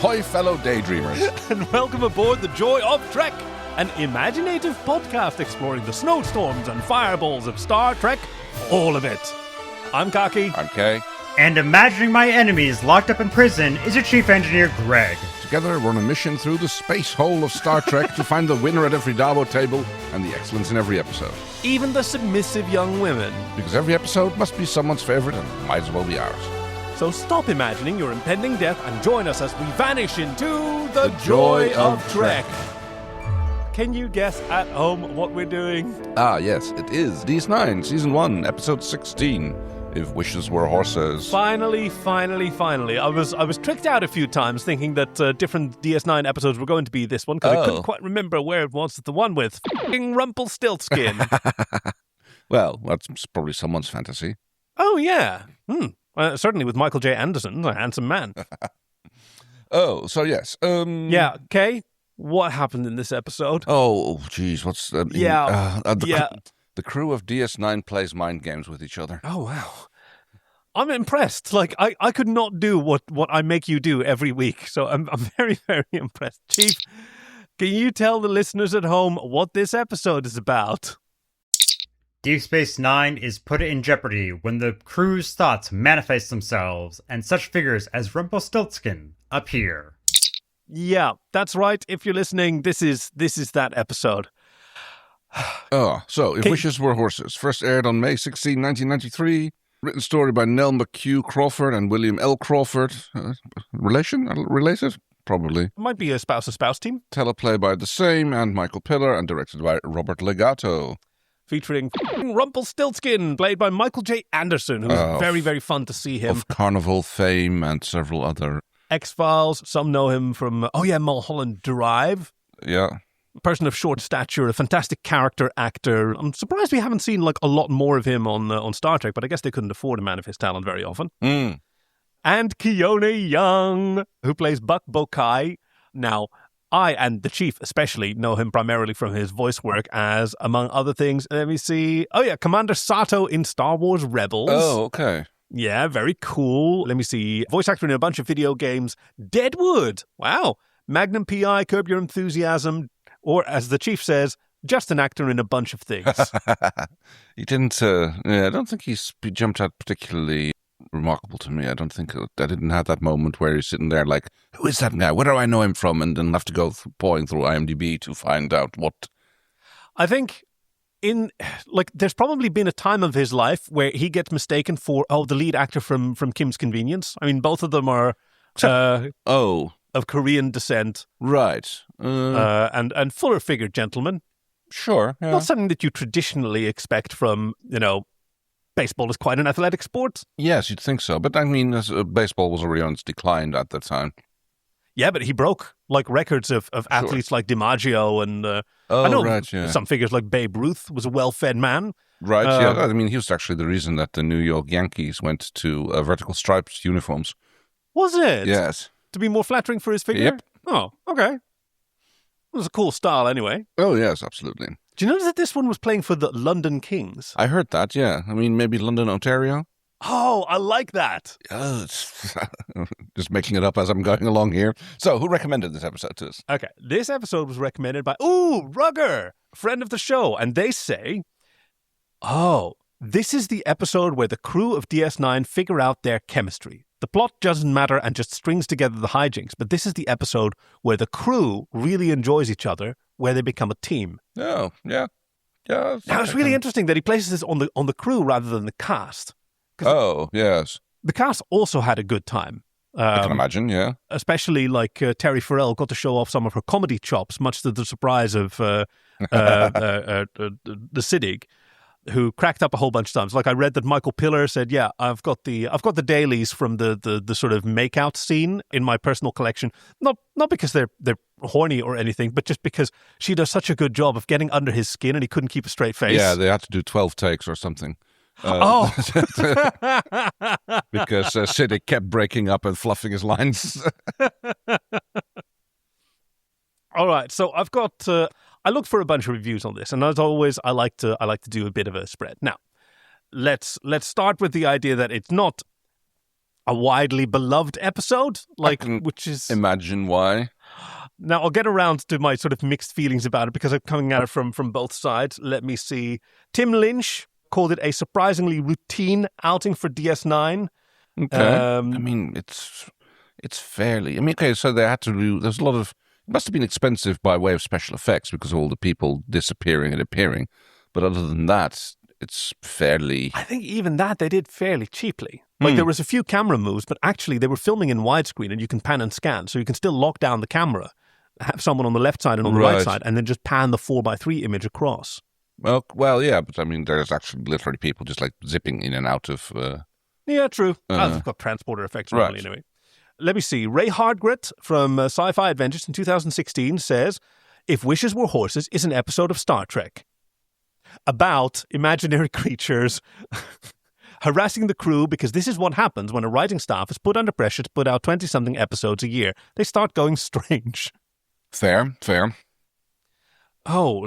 Ahoy, fellow daydreamers. And welcome aboard the Joy of Trek, an imaginative podcast exploring the snowstorms and fireballs of Star Trek, all of it. I'm Kaki. I'm Kay. And imagining my enemies locked up in prison is your chief engineer, Greg. Together, we're on a mission through the space hole of Star Trek to find the winner at every Dabo table and the excellence in every episode. Even the submissive young women. Because every episode must be someone's favorite and might as well be ours. So stop imagining your impending death and join us as we vanish into the Joy of Trek. Can you guess at home what we're doing? Ah, yes, it is DS9, Season 1, Episode 16, If Wishes Were Horses. Finally. I was tricked out a few times thinking that different DS9 episodes were going to be this one, because I couldn't quite remember where it was the one with f***ing Rumpelstiltskin. Well, that's probably someone's fantasy. Oh, yeah. Certainly with Michael J. Anderson, a handsome man. Oh, so yes. Yeah, Kay, what happened in this episode? Oh, geez, what's... The crew of DS9 plays mind games with each other. Oh, wow. I'm impressed. Like, I could not do what I make you do every week, so I'm very, very impressed. Chief, can you tell the listeners at home what this episode is about? Deep Space Nine is put in jeopardy when the crew's thoughts manifest themselves, and such figures as Rumpelstiltskin appear. Yeah, that's right. If you're listening, this is that episode. So If Wishes Were Horses, first aired on May 16, 1993. Written story by Nell McCue Crawford and William L. Crawford. Related? Probably. Might be a spouse team. Teleplay by the same, and Michael Piller, and directed by Robert Legato. Featuring Rumpelstiltskin, played by Michael J. Anderson, who's very, very fun to see him. Of Carnival fame and several other... X-Files, some know him from, Mulholland Drive. Yeah. Person of short stature, a fantastic character actor. I'm surprised we haven't seen a lot more of him on Star Trek, but I guess they couldn't afford a man of his talent very often. Mm. And Keone Young, who plays Buck Bokai. Now, I and the Chief especially know him primarily from his voice work as, among other things, let me see. Oh yeah, Commander Sato in Star Wars Rebels. Oh, okay. Yeah, very cool. Let me see. Voice actor in a bunch of video games. Deadwood. Wow. Magnum P.I., Curb Your Enthusiasm, or as the Chief says, just an actor in a bunch of things. He didn't, I don't think he jumped out particularly remarkable to me. I don't think, I didn't have that moment where he's sitting there like, who is that guy? Where do I know him from? And then have to go pawing through IMDb to find out what. I think there's probably been a time of his life where he gets mistaken for, the lead actor from Kim's Convenience. I mean, both of them are of Korean descent. Right. And fuller-figured gentlemen. Sure. Yeah. Not something that you traditionally expect from, baseball is quite an athletic sport. Yes, you'd think so. But I mean, baseball was already on its decline at that time. Yeah, but he broke records of athletes like DiMaggio and I know some figures like Babe Ruth was a well-fed man. Right, yeah. I mean, he was actually the reason that the New York Yankees went to vertical striped uniforms. Was it? Yes. To be more flattering for his figure? Yep. Oh, okay. It was a cool style anyway. Oh, yes, absolutely. Do you notice that this one was playing for the London Kings? I heard that, yeah. I mean, maybe London, Ontario? Oh, I like that. Just making it up as I'm going along here. So, who recommended this episode to us? Okay, this episode was recommended by, Rugger, friend of the show. And they say, this is the episode where the crew of DS9 figure out their chemistry. The plot doesn't matter and just strings together the hijinks, but this is the episode where the crew really enjoys each other, where they become a team. Oh, yeah. Yeah. Now, it's really interesting that he places this on the crew rather than the cast. Oh, yes. The cast also had a good time. I can imagine, yeah. Especially Terry Farrell got to show off some of her comedy chops, much to the surprise of the Siddig, who cracked up a whole bunch of times. Like I read that Michael Piller said, "Yeah, I've got the dailies from the sort of makeout scene in my personal collection. Not because they're horny or anything, but just because she does such a good job of getting under his skin, and he couldn't keep a straight face." Yeah, they had to do 12 takes or something. Because Siddig kept breaking up and fluffing his lines. All right, so I've got. I looked for a bunch of reviews on this, and as always, I like to do a bit of a spread. Now, let's start with the idea that it's not a widely beloved episode, which is... Imagine why. Now, I'll get around to my sort of mixed feelings about it because I'm coming at it from both sides. Let me see. Tim Lynch called it a surprisingly routine outing for DS9. Okay. It's fairly... okay, so they had to do... There's a lot of... It must have been expensive by way of special effects because of all the people disappearing and appearing. But other than that, it's fairly... I think even that they did fairly cheaply. There was a few camera moves, but actually they were filming in widescreen and you can pan and scan. So you can still lock down the camera, have someone on the left side and on the right side, and then just pan the 4:3 image across. Well, yeah, but there's actually literally people just like zipping in and out of... Yeah, true. I've got transporter effects normally anyway. Let me see. Ray Hardgrit from Sci-Fi Adventures in 2016 says, If Wishes Were Horses is an episode of Star Trek about imaginary creatures harassing the crew because this is what happens when a writing staff is put under pressure to put out 20-something episodes a year. They start going strange. Fair. Oh,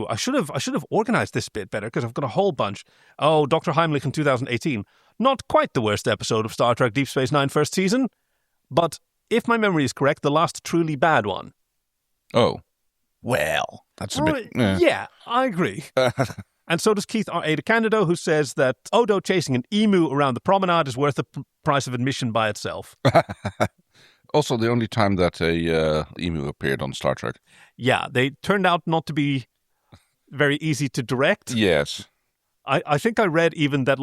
I should have organized this bit better because I've got a whole bunch. Oh, Dr. Heimlich in 2018. Not quite the worst episode of Star Trek Deep Space Nine first season, but if my memory is correct, the last truly bad one. Oh. Well, that's a bit... Yeah, I agree. And so does Keith R. Ada Candido, who says that Odo chasing an emu around the promenade is worth the price of admission by itself. Also, the only time that a emu appeared on Star Trek. Yeah, they turned out not to be very easy to direct. Yes. I think I read even that,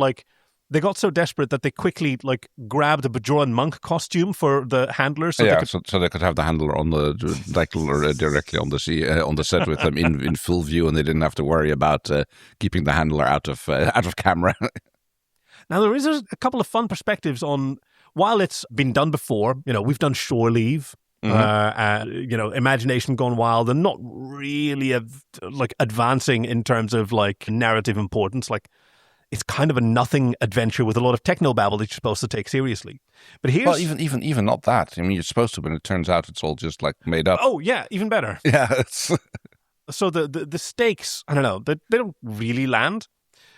they got so desperate that they quickly, grabbed a Bajoran monk costume for the handler. So they could have the handler on the directly on the set with them in full view, and they didn't have to worry about keeping the handler out of camera. Now, there is a couple of fun perspectives on, while it's been done before, we've done Shore Leave, Imagination Gone Wild, and not really advancing in terms of narrative importance. It's kind of a nothing adventure with a lot of technobabble that you're supposed to take seriously. But here's... Well, even not that. You're supposed to, but it turns out it's all just made up. Oh, yeah, even better. Yeah, it's... So the stakes, I don't know, they don't really land.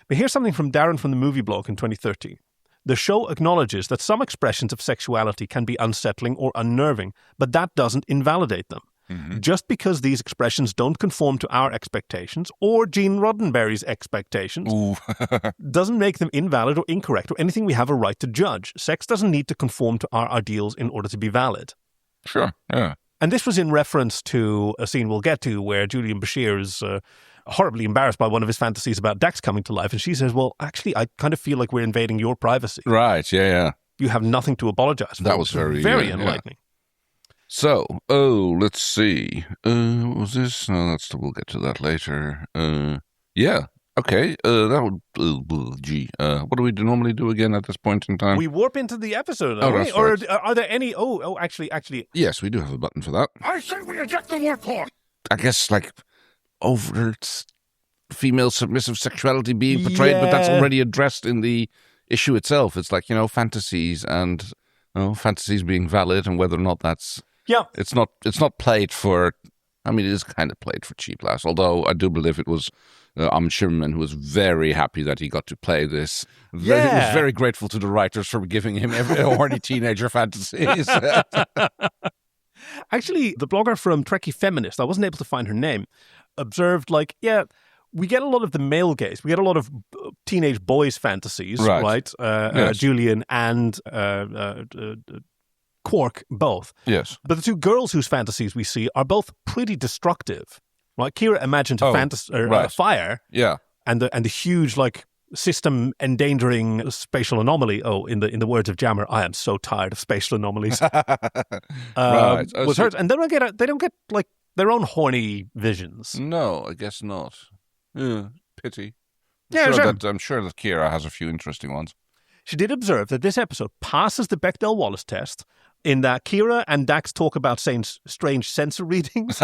But here's something from Darren from the Movie Blog in 2013. The show acknowledges that some expressions of sexuality can be unsettling or unnerving, but that doesn't invalidate them. Mm-hmm. Just because these expressions don't conform to our expectations or Gene Roddenberry's expectations doesn't make them invalid or incorrect or anything we have a right to judge. Sex doesn't need to conform to our ideals in order to be valid. Sure, yeah. And this was in reference to a scene we'll get to where Julian Bashir is horribly embarrassed by one of his fantasies about Dax coming to life. And she says, well, actually, I kind of feel like we're invading your privacy. Right, yeah. You have nothing to apologize for. That was very enlightening. So, let's see. What was this? No, we'll get to that later. Yeah. Okay. That would. Gee. What do we normally do again at this point in time? We warp into the episode. That's or right. Are there any? Actually. Yes, we do have a button for that. I say we eject the warport. I guess overt female submissive sexuality being portrayed, but that's already addressed in the issue itself. It's fantasies and fantasies being valid and whether or not that's. Yeah. It's not played for, it is kind of played for cheap laughs, although I do believe it was Shimmerman who was very happy that he got to play this. Yeah. He was very grateful to the writers for giving him horny teenager fantasies. Actually, the blogger from Trekkie Feminist, I wasn't able to find her name, observed we get a lot of the male gaze. We get a lot of teenage boys' fantasies, right? Yes. Julian and Quark both. Yes. But the two girls whose fantasies we see are both pretty destructive. Right? Kira imagined fire. Yeah. And the huge system endangering spatial anomaly. Oh, in the words of Jammer, I am so tired of spatial anomalies. Right. Was hers, and they don't get their own horny visions. No, I guess not. Pity. Yeah, sure. I'm sure that Kira has a few interesting ones. She did observe that this episode passes the Bechdel-Wallace test in that Kira and Dax talk about strange sensor readings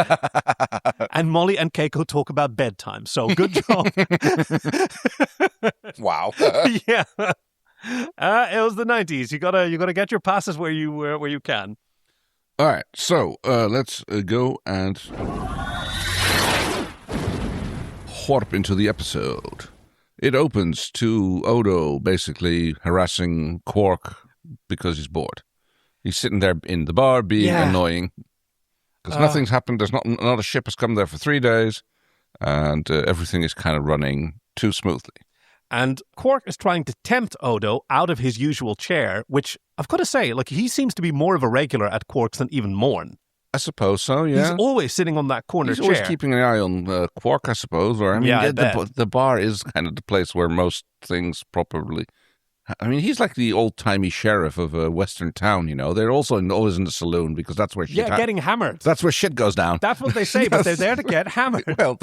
and Molly and Keiko talk about bedtime. So good job. Wow. Yeah. It was the 90s. You gotta get your passes where you can. All right. So let's go and warp into the episode. It opens to Odo basically harassing Quark because he's bored. He's sitting there in the bar being annoying because nothing's happened. There's not a ship has come there for 3 days, and everything is kind of running too smoothly. And Quark is trying to tempt Odo out of his usual chair, which I've got to say, like, he seems to be more of a regular at Quark's than even Morn. I suppose so, yeah. He's always sitting on that corner chair. He's always keeping an eye on Quark, I suppose. Or I mean, the bar is kind of the place where most things probably... I mean, he's like the old-timey sheriff of a western town, you know. They're also always in the saloon because that's where shit... getting hammered. That's where shit goes down. That's what they say, but they're there to get hammered. Well,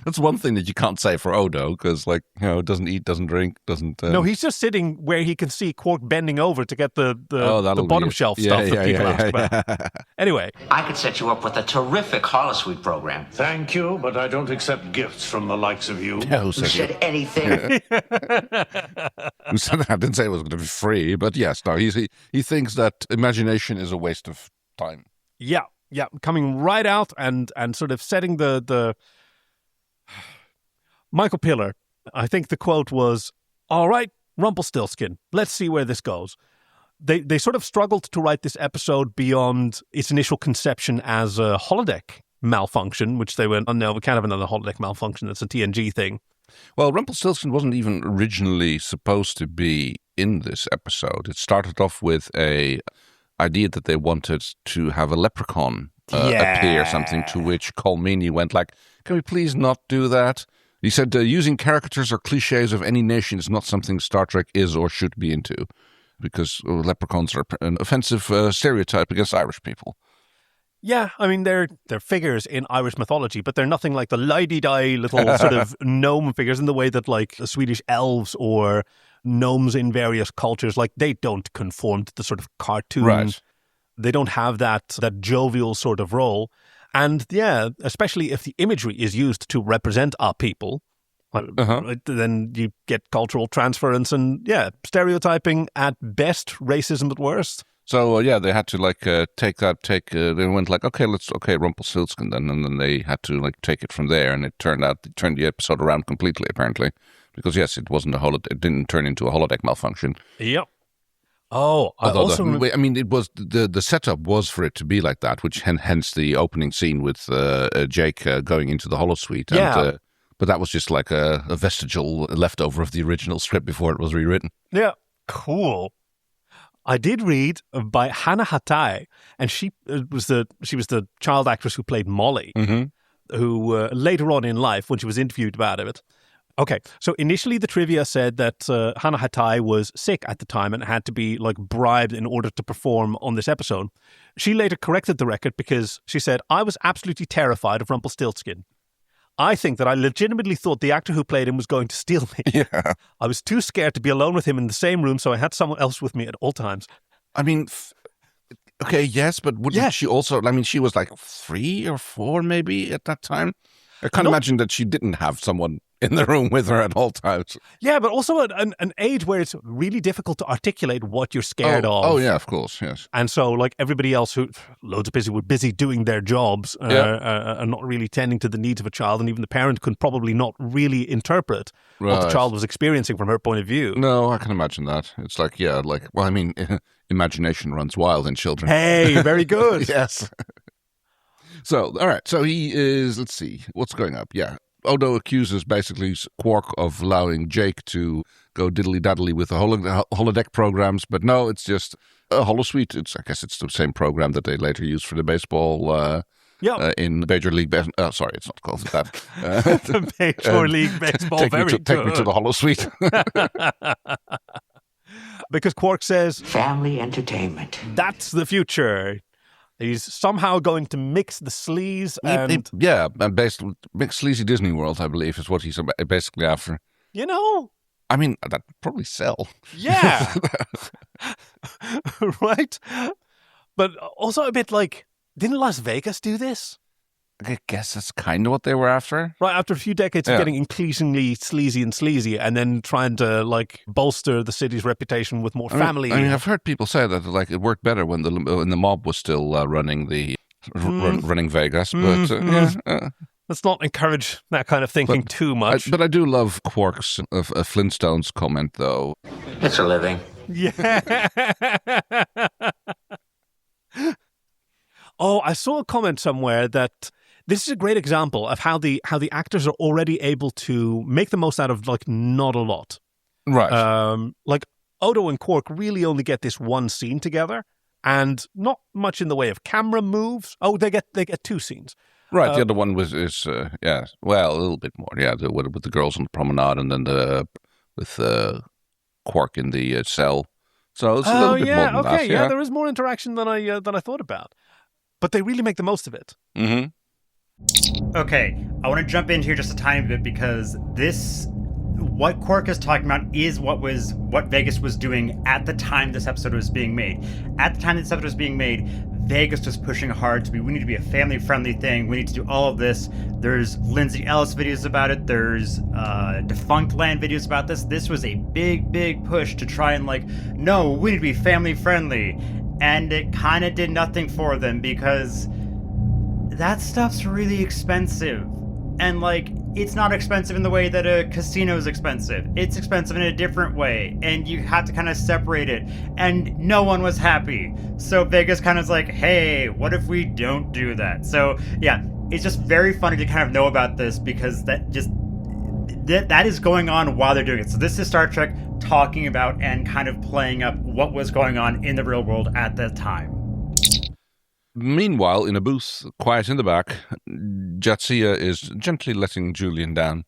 that's one thing that you can't say for Odo because, like, you know, doesn't eat, doesn't drink, doesn't... No, he's just sitting where he can see Quark bending over to get the bottom shelf stuff that people ask about. Anyway. I could set you up with a terrific holosuite program. Thank you, but I don't accept gifts from the likes of you. Who said anything? Who said that? I didn't say it was going to be free, but yes, no, he thinks that imagination is a waste of time. Yeah, coming right out and sort of setting the Michael Piller, I think the quote was, "All right, Rumpelstiltskin, let's see where this goes." They sort of struggled to write this episode beyond its initial conception as a holodeck malfunction, which they went, oh no, we can't have another holodeck malfunction, that's a TNG thing. Well, Rumpelstiltskin wasn't even originally supposed to be in this episode. It started off with a idea that they wanted to have a leprechaun appear, something to which Colmini went like, can we please not do that? He said, using caricatures or cliches of any nation is not something Star Trek is or should be into, because leprechauns are an offensive stereotype against Irish people. Yeah, I mean, they're figures in Irish mythology, but they're nothing like the lady-die little sort of gnome figures in the way that, like, the Swedish elves or gnomes in various cultures, like, they don't conform to the sort of cartoon. Right. They don't have that jovial sort of role. And, yeah, especially if the imagery is used to represent our people, then you get cultural transference and, stereotyping at best, racism at worst. So, they had to, like, they went like, okay, Rumpelstiltskin then, and then they had to, like, take it from there, and it turned the episode around completely, apparently, because, yes, it didn't turn into a holodeck malfunction. Yep. Oh, it was, the setup was for it to be like that, which hence the opening scene with Jake going into the holosuite. Yeah. But that was just like a vestigial leftover of the original script before it was rewritten. Yeah, cool. I did read by Hannah Hattai, and she was the child actress who played Molly, who later on in life, when she was interviewed about it. Okay, so initially the trivia said that Hannah Hattai was sick at the time and had to be, like, bribed in order to perform on this episode. She later corrected the record because she said, "I was absolutely terrified of Rumpelstiltskin. I think that I legitimately thought the actor who played him was going to steal me. Yeah. I was too scared to be alone with him in the same room, so I had someone else with me at all times." I mean, okay, yes, but wouldn't she also, I mean, she was like 3 or 4 maybe at that time. I can't imagine that she didn't have someone in the room with her at all times. Yeah, but also at an age where it's really difficult to articulate what you're scared of. Oh, yeah, of course, yes. And so, like, everybody else who, loads of people were busy doing their jobs and not really tending to the needs of a child, and even the parent could probably not really interpret what the child was experiencing from her point of view. No, I can imagine that. It's like, well, I mean, imagination runs wild in children. Hey, very good. Yes. So, all right, so he is, let's see, what's going up? Yeah. Odo accuses basically Quark of allowing Jake to go diddly-daddly with the holodeck programs, but no, it's just a holosuite. I guess it's the same program that they later used for the baseball in Major League Baseball. Sorry, it's not called that. The Major League Baseball, take me to the holosuite. Because Quark says, family entertainment. That's the future. He's somehow going to mix the sleaze and... and basically mix sleazy Disney World, I believe, is what he's basically after. You know? I mean, that'd probably sell. Yeah. Right? But also a bit like, didn't Las Vegas do this? I guess that's kind of what they were after. Right, after a few decades of getting increasingly sleazy and then trying to, like, bolster the city's reputation with more family. I mean, I've heard people say that, like, it worked better when the mob was still running running Vegas. But let's not encourage that kind of thinking too much. But I do love Quark's Flintstones comment, though. It's a living. Yeah. Oh, I saw a comment somewhere that this is a great example of how the actors are already able to make the most out of like not a lot. Right. Like Odo and Quark really only get this one scene together, and not much in the way of camera moves. Oh, they get 2 scenes. Right. The other one is well, a little bit more. Yeah, with the girls on the promenade, and then with Quark in the cell. So it's a little bit more than that. Yeah, there is more interaction than I thought about, but they really make the most of it. Mm-hmm. Okay, I want to jump in here just a tiny bit because what Quark is talking about is what Vegas was doing at the time this episode was being made. At the time this episode was being made, Vegas was pushing hard to be, we need to be a family-friendly thing, we need to do all of this. There's Lindsay Ellis videos about it, there's Defunct Land videos about this. This was a big push to try and no, we need to be family-friendly. And it kind of did nothing for them because that stuff's really expensive. And it's not expensive in the way that a casino is expensive. It's expensive in a different way, and you have to kind of separate it. And no one was happy. So Vegas kind of is like, hey, what if we don't do that? So yeah, it's just very funny to kind of know about this because that is going on while they're doing it. So this is Star Trek talking about and kind of playing up what was going on in the real world at that time. Meanwhile, in a booth, quiet in the back, Jadzia is gently letting Julian down.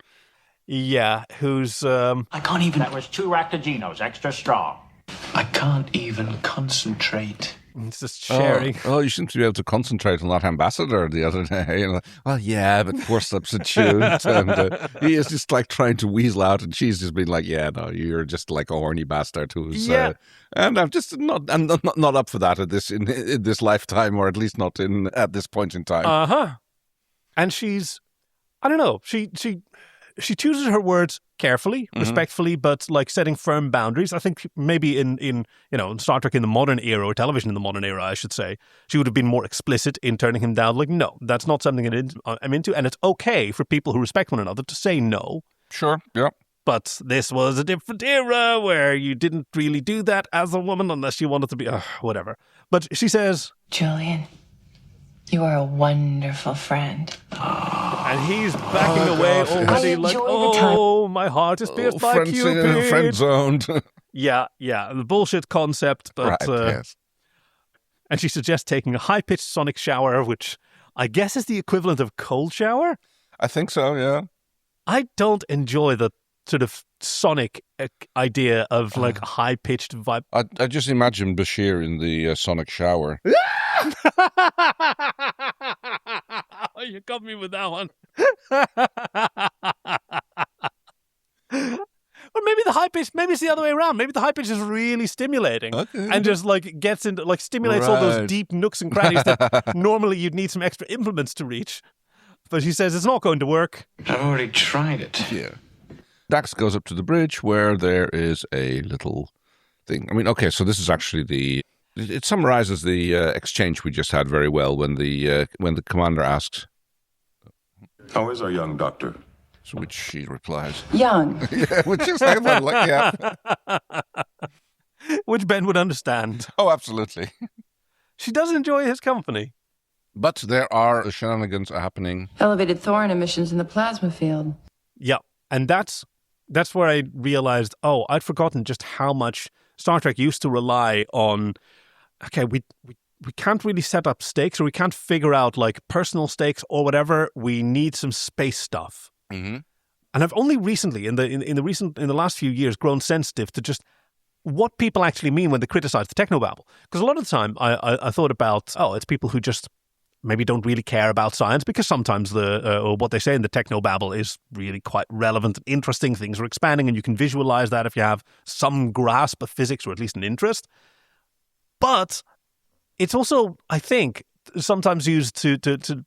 Yeah, who's... I can't even... That was 2 Ractogenos, extra strong. I can't even concentrate. It's just sharing. Oh, you seem to be able to concentrate on that ambassador the other day. Well, yeah, but 4 substitute. And he is just trying to weasel out, and she's just been like, yeah, no, you're just like a horny bastard who's... Yeah. And I'm just not up for that in this lifetime, or at least not at this point in time. Uh-huh. And she's... I don't know. She chooses her words carefully, respectfully, but setting firm boundaries. I think maybe in Star Trek in the modern era, or television in the modern era, I should say, she would have been more explicit in turning him down. No, that's not something I'm into, and it's okay for people who respect one another to say no. Sure, yeah. But this was a different era where you didn't really do that as a woman unless you wanted to be whatever. But she says, Julian, you are a wonderful friend. And he's backing away already my heart is pierced by Cupid. Friend zoned. Yeah, the bullshit concept. But, right, yes. And she suggests taking a high-pitched sonic shower, which I guess is the equivalent of cold shower? I think so, yeah. I don't enjoy the sort of sonic idea of a high-pitched vibe. I just imagine Bashir in the sonic shower. You got me with that one. Or maybe the high pitch, maybe it's the other way around. Maybe the high pitch is really stimulating and just gets into, stimulates all those deep nooks and crannies that normally you'd need some extra implements to reach. But she says it's not going to work. I've already tried it. Yeah. Dax goes up to the bridge where there is a little thing. I mean, okay, so this is actually it summarizes the exchange we just had very well when the commander asks, "How is our young doctor?" To which she replies, Young. Yeah, which is yeah. Which Ben would understand. Oh, absolutely. She does enjoy his company. But there are shenanigans happening. Elevated thorium emissions in the plasma field. Yeah, and that's where I realized, I'd forgotten just how much Star Trek used to rely on, okay, we can't really set up stakes, or we can't figure out personal stakes or whatever. We need some space stuff. Mm-hmm. And I've only recently, in the last few years, grown sensitive to just what people actually mean when they criticize the technobabble. Because a lot of the time, I thought about, it's people who just maybe don't really care about science, because sometimes or what they say in the technobabble is really quite relevant and interesting. Things are expanding, and you can visualize that if you have some grasp of physics, or at least an interest. But it's also, I think, sometimes used to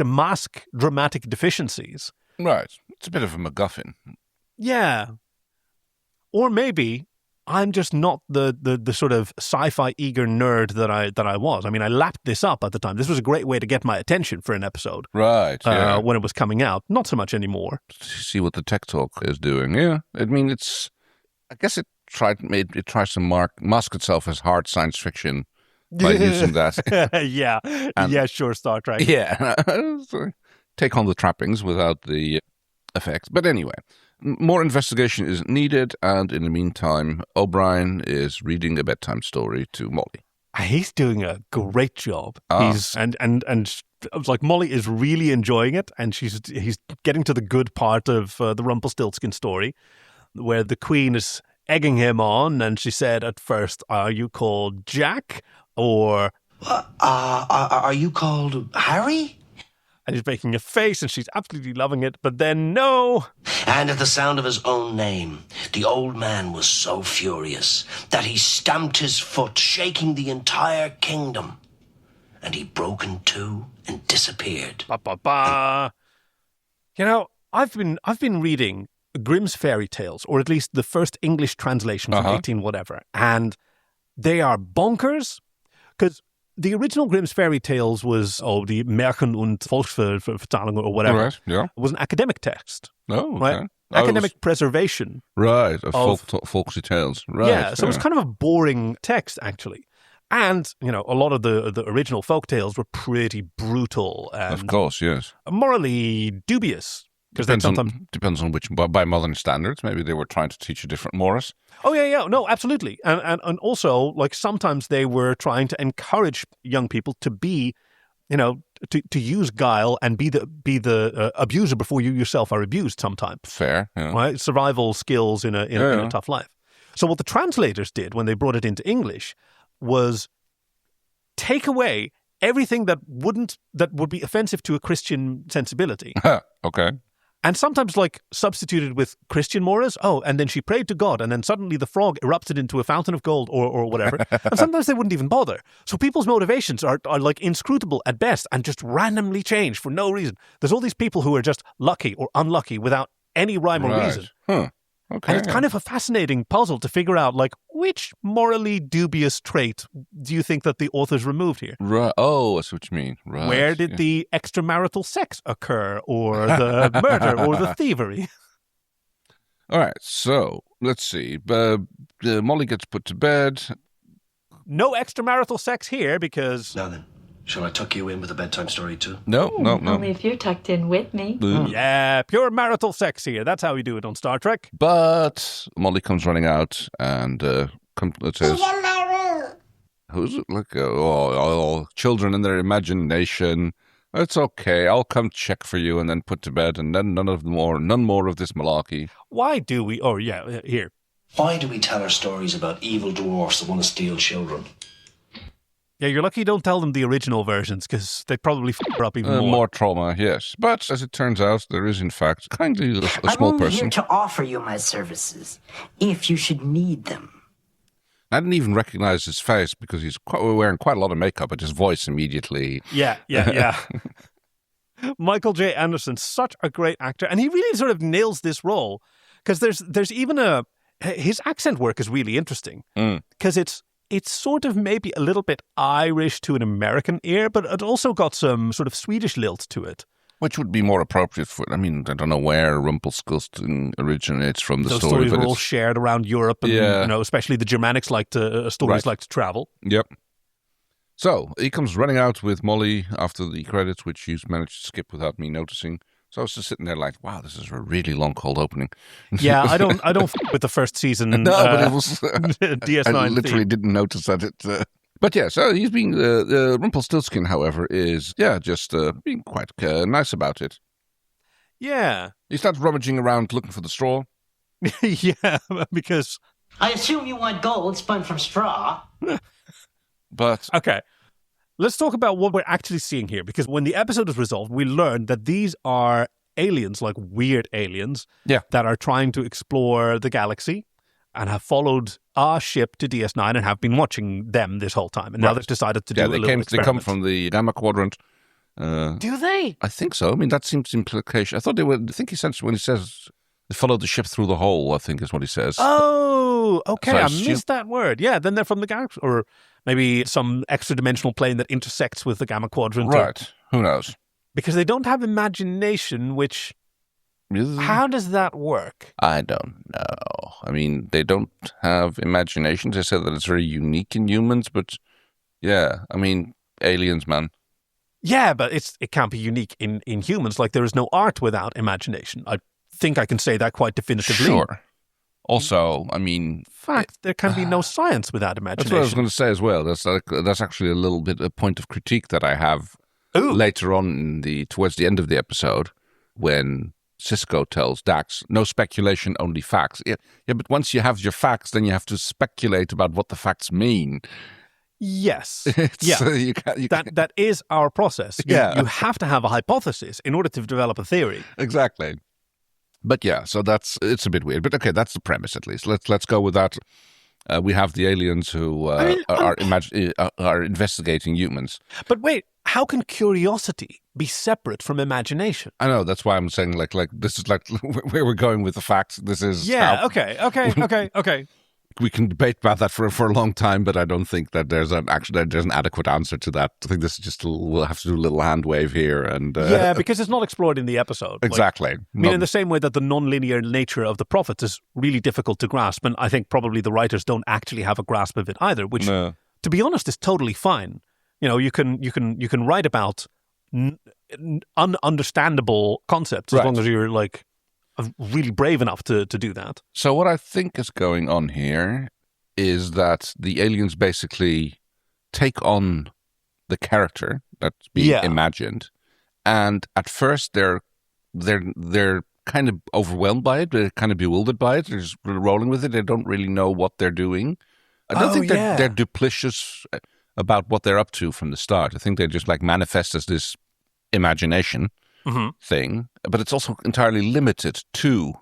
mask dramatic deficiencies. Right. It's a bit of a MacGuffin. Yeah. Or maybe I'm just not the sort of sci-fi eager nerd that I was. I mean, I lapped this up at the time. This was a great way to get my attention for an episode. Right, yeah. When it was coming out. Not so much anymore. See what the tech talk is doing, yeah. I mean, I guess it tries to mask itself as hard science fiction by using that. Sure, Star Trek. Yeah, take on the trappings without the effects. But anyway, more investigation is needed, and in the meantime, O'Brien is reading a bedtime story to Molly. He's doing a great job. He's like Molly is really enjoying it, and he's getting to the good part of the Rumpelstiltskin story, where the Queen is egging him on, and she said at first, "Are you called Jack or Are you called Harry?" And he's making a face, and she's absolutely loving it. But then, no. And at the sound of his own name, the old man was so furious that he stamped his foot, shaking the entire kingdom. And he broke in two and disappeared. You know, I've been reading Grimm's fairy tales, or at least the first English translation from 18 whatever, and they are bonkers, because the original Grimm's fairy tales was, the Märchen und Volksvertalung or whatever, Right, yeah. was an academic text. Oh, okay. Right? Academic preservation. Right, of folksy tales. Right. Yeah, so it was kind of a boring text, actually. And, you know, a lot of the original folk tales were pretty brutal and of course, yes. morally dubious. Depends on which, by modern standards, maybe they were trying to teach a different Morris. Oh, yeah, no, absolutely. And also, like, sometimes they were trying to encourage young people to be, you know, to use guile and be the abuser before you yourself are abused sometimes. Fair, yeah. Right? Survival skills in a tough life. So what the translators did when they brought it into English was take away everything that would be offensive to a Christian sensibility. Okay. And sometimes, like, substituted with Christian Morris. Oh, and then she prayed to God, and then suddenly the frog erupted into a fountain of gold or whatever. And sometimes they wouldn't even bother. So people's motivations are like inscrutable at best and just randomly change for no reason. There's all these people who are just lucky or unlucky without any rhyme or reason. Huh. Okay. And it's kind of a fascinating puzzle to figure out, like, which morally dubious trait do you think that the authors removed here? Right. Oh, I see what you mean. Right. Where did the extramarital sex occur, or the murder, or the thievery? All right, so let's see. Molly gets put to bed. No extramarital sex here because... Now then, shall I tuck you in with a bedtime story too? No. Only if you're tucked in with me. Yeah, pure marital sex here. That's how we do it on Star Trek. But Molly comes running out and it says... Who's in my room? Who's it? Like, children in their imagination. It's okay. I'll come check for you and then put to bed, and then none more of this malarkey. Why do we... Oh, yeah, here. Why do we tell our stories about evil dwarfs that want to steal children? Yeah, you're lucky you don't tell them the original versions, because they'd probably f*** up even more. More trauma, yes. But as it turns out, there is in fact kindly a small I'm only person. here to offer you my services, if you should need them. I didn't even recognize his face because he's wearing quite a lot of makeup, but his voice immediately... Yeah. Michael J. Anderson, such a great actor, and he really sort of nails this role, because there's even his accent work is really interesting, because it's sort of maybe a little bit Irish to an American ear, but it also got some sort of Swedish lilt to it. Which would be more appropriate for, I mean, I don't know where Rumpelstiltskin originates from the Those story. stories but were all shared around Europe, and Yeah. Especially the Germanics like to travel. Yep. So, he comes running out with Molly after the credits, which you managed to skip without me noticing. So I was just sitting there like, wow, this is a really long, cold opening. Yeah, I don't with the first season. No, but it was... DS9 I literally didn't notice that it... But yeah, so he's being... Rumpelstiltskin, however, is, just being quite nice about it. Yeah. He starts rummaging around looking for the straw. Yeah, because... I assume you want gold spun from straw. But... Okay. Let's talk about what we're actually seeing here, because when the episode is resolved, we learn that these are aliens, like weird aliens, that are trying to explore the galaxy and have followed our ship to DS9 and have been watching them this whole time. And now they've decided to do a little experiment. They come from the Gamma Quadrant. Do they? I think so. I mean, that seems implication. I thought they would. I think he says when he says they followed the ship through the hole, I think is what he says. Oh, okay. So I missed that word. Yeah, then they're from the galaxy, or maybe some extra dimensional plane that intersects with the Gamma Quadrant. Right. Who knows? Because they don't have imagination, which How does that work? I don't know. I mean, they don't have imagination. They said that it's very unique in humans, but yeah, I mean, aliens, man. Yeah, but it can't be unique in humans. Like, there is no art without imagination. I think I can say that quite definitively. Sure. Also, I mean... In fact, there can be no science without imagination. That's what I was going to say as well. That's actually a little bit a point of critique that I have later on towards the end of the episode when Cisco tells Dax, no speculation, only facts. Yeah, but once you have your facts, then you have to speculate about what the facts mean. Yes. That is our process. You have to have a hypothesis in order to develop a theory. Exactly. But yeah, so it's a bit weird. But okay, that's the premise at least. Let's go with that. We have the aliens who are investigating humans. But wait, how can curiosity be separate from imagination? I know, that's why I'm saying like this is like where we're going with the facts. This is okay. We can debate about that for a long time, but I don't think that there's an adequate answer to that. I think this is just we'll have to do a little hand wave here, and because it's not explored in the episode. Exactly. Like, I mean, in the same way that the non-linear nature of the prophets is really difficult to grasp, and I think probably the writers don't actually have a grasp of it either. Which, to be honest, is totally fine. You know, you can write about ununderstandable concepts as long as you're like really brave enough to do that. So what I think is going on here is that the aliens basically take on the character that's being imagined, and at first they're kind of overwhelmed by it. They're kind of bewildered by it. They're just rolling with it. They don't really know what they're doing. I don't think they're duplicitous about what they're up to from the start. I think they just like manifest as this imagination thing, but it's also entirely limited to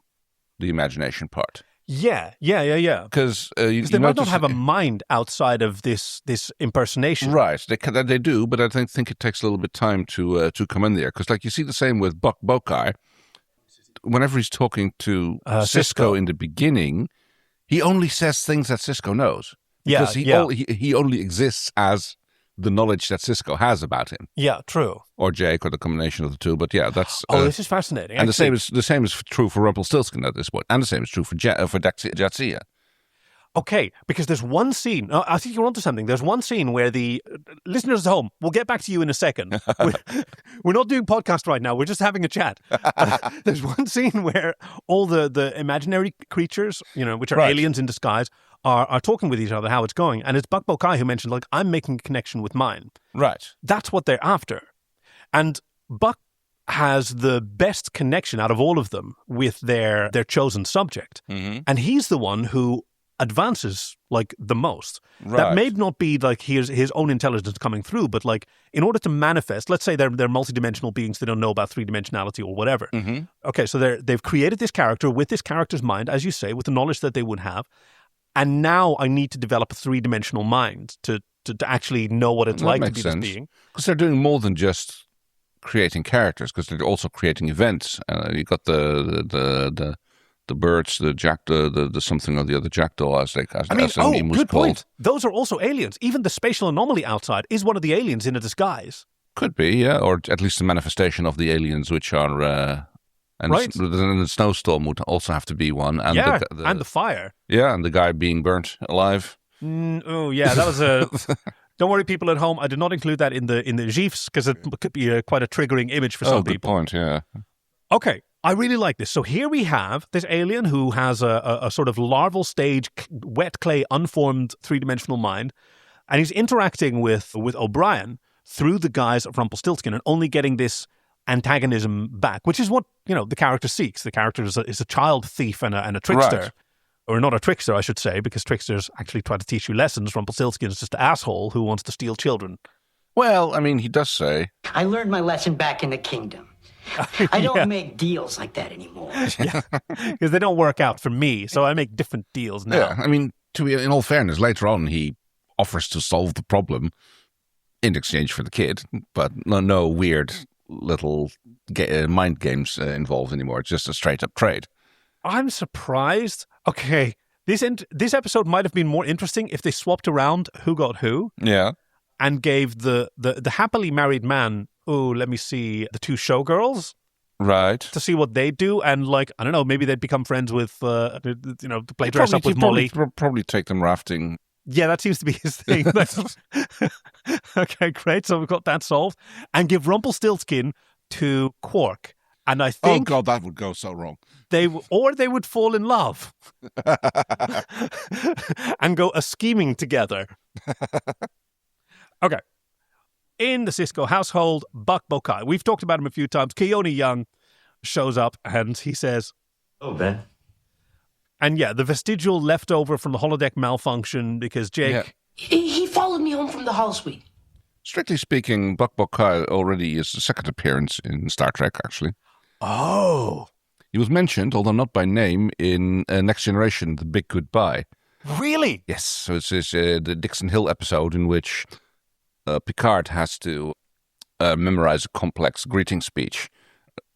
the imagination part. Yeah. Because they might not have a mind outside of this impersonation. Right, they do, but I think it takes a little bit of time to come in there. Because like you see the same with Bokai. Whenever he's talking to Cisco in the beginning, he only says things that Cisco knows. Because he only exists as the knowledge that Cisco has about him. Yeah, true. Or Jake, or the combination of the two. But yeah, that's... this is fascinating. And the same is true for Rumpelstiltskin at this point. And the same is true for Jadzia. Okay, because there's one scene... I think you're onto something. There's one scene where the... listeners at home, we'll get back to you in a second. We're not doing podcast right now. We're just having a chat. There's one scene where all the imaginary creatures, which are aliens in disguise, are talking with each other, how it's going. And it's Buck Bokai who mentioned, like, I'm making a connection with mine. Right. That's what they're after. And Buck has the best connection out of all of them with their chosen subject. Mm-hmm. And he's the one who advances, like, the most. Right. That may not be, like, his own intelligence coming through, but, like, in order to manifest, let's say they're multidimensional beings, they don't know about three-dimensionality or whatever. Mm-hmm. Okay, so they've created this character with this character's mind, as you say, with the knowledge that they would have. And now I need to develop a three-dimensional mind to actually know what it's like to be this being. Because they're doing more than just creating characters, because they're also creating events. You got the birds, the something or the other jackdaw, as the meme was good called. Point. Those are also aliens. Even the spatial anomaly outside is one of the aliens in a disguise. Could be, yeah, or at least a manifestation of the aliens, which are. And the snowstorm would also have to be one. And and the fire. Yeah, and the guy being burnt alive. That was a... Don't worry, people at home. I did not include that in the GIFs because it could be quite a triggering image for some people. Good point, yeah. Okay, I really like this. So here we have this alien who has a sort of larval stage, wet clay, unformed three-dimensional mind. And he's interacting with O'Brien through the guise of Rumpelstiltskin and only getting this antagonism back, which is what the character seeks. The character is a child thief and a trickster, right. Or not a trickster, I should say, because tricksters actually try to teach you lessons. Rumpelstiltskin is just an asshole who wants to steal children. Well, I mean, he does say, I learned my lesson back in the kingdom. I don't make deals like that anymore. Because they don't work out for me, so I make different deals now. Yeah, I mean, in all fairness, later on he offers to solve the problem in exchange for the kid, but no weird little mind games involved anymore. It's just a straight up trade. I'm surprised. Okay, this episode might have been more interesting if they swapped around who got who. Yeah, and gave the happily married man. Oh, let me see, the two showgirls. Right. to see what they do, and like I don't know, maybe they'd become friends with to play dress up with Molly. Probably take them rafting. Yeah, that seems to be his thing. Okay, great. So we've got that solved, and give Rumpelstiltskin to Quark. And I think, oh God, that would go so wrong. They would fall in love and go a scheming together. Okay. In the Sisko household, Buck Bokai. We've talked about him a few times. Keone Young shows up and he says, "Oh, Ben." And yeah, the vestigial leftover from the holodeck malfunction because Jake... Yeah. He followed me home from the hall suite. Strictly speaking, Buck Bokai already is the second appearance in Star Trek, actually. Oh. He was mentioned, although not by name, in Next Generation, The Big Goodbye. Really? Yes. So it's the Dixon Hill episode in which Picard has to memorize a complex greeting speech.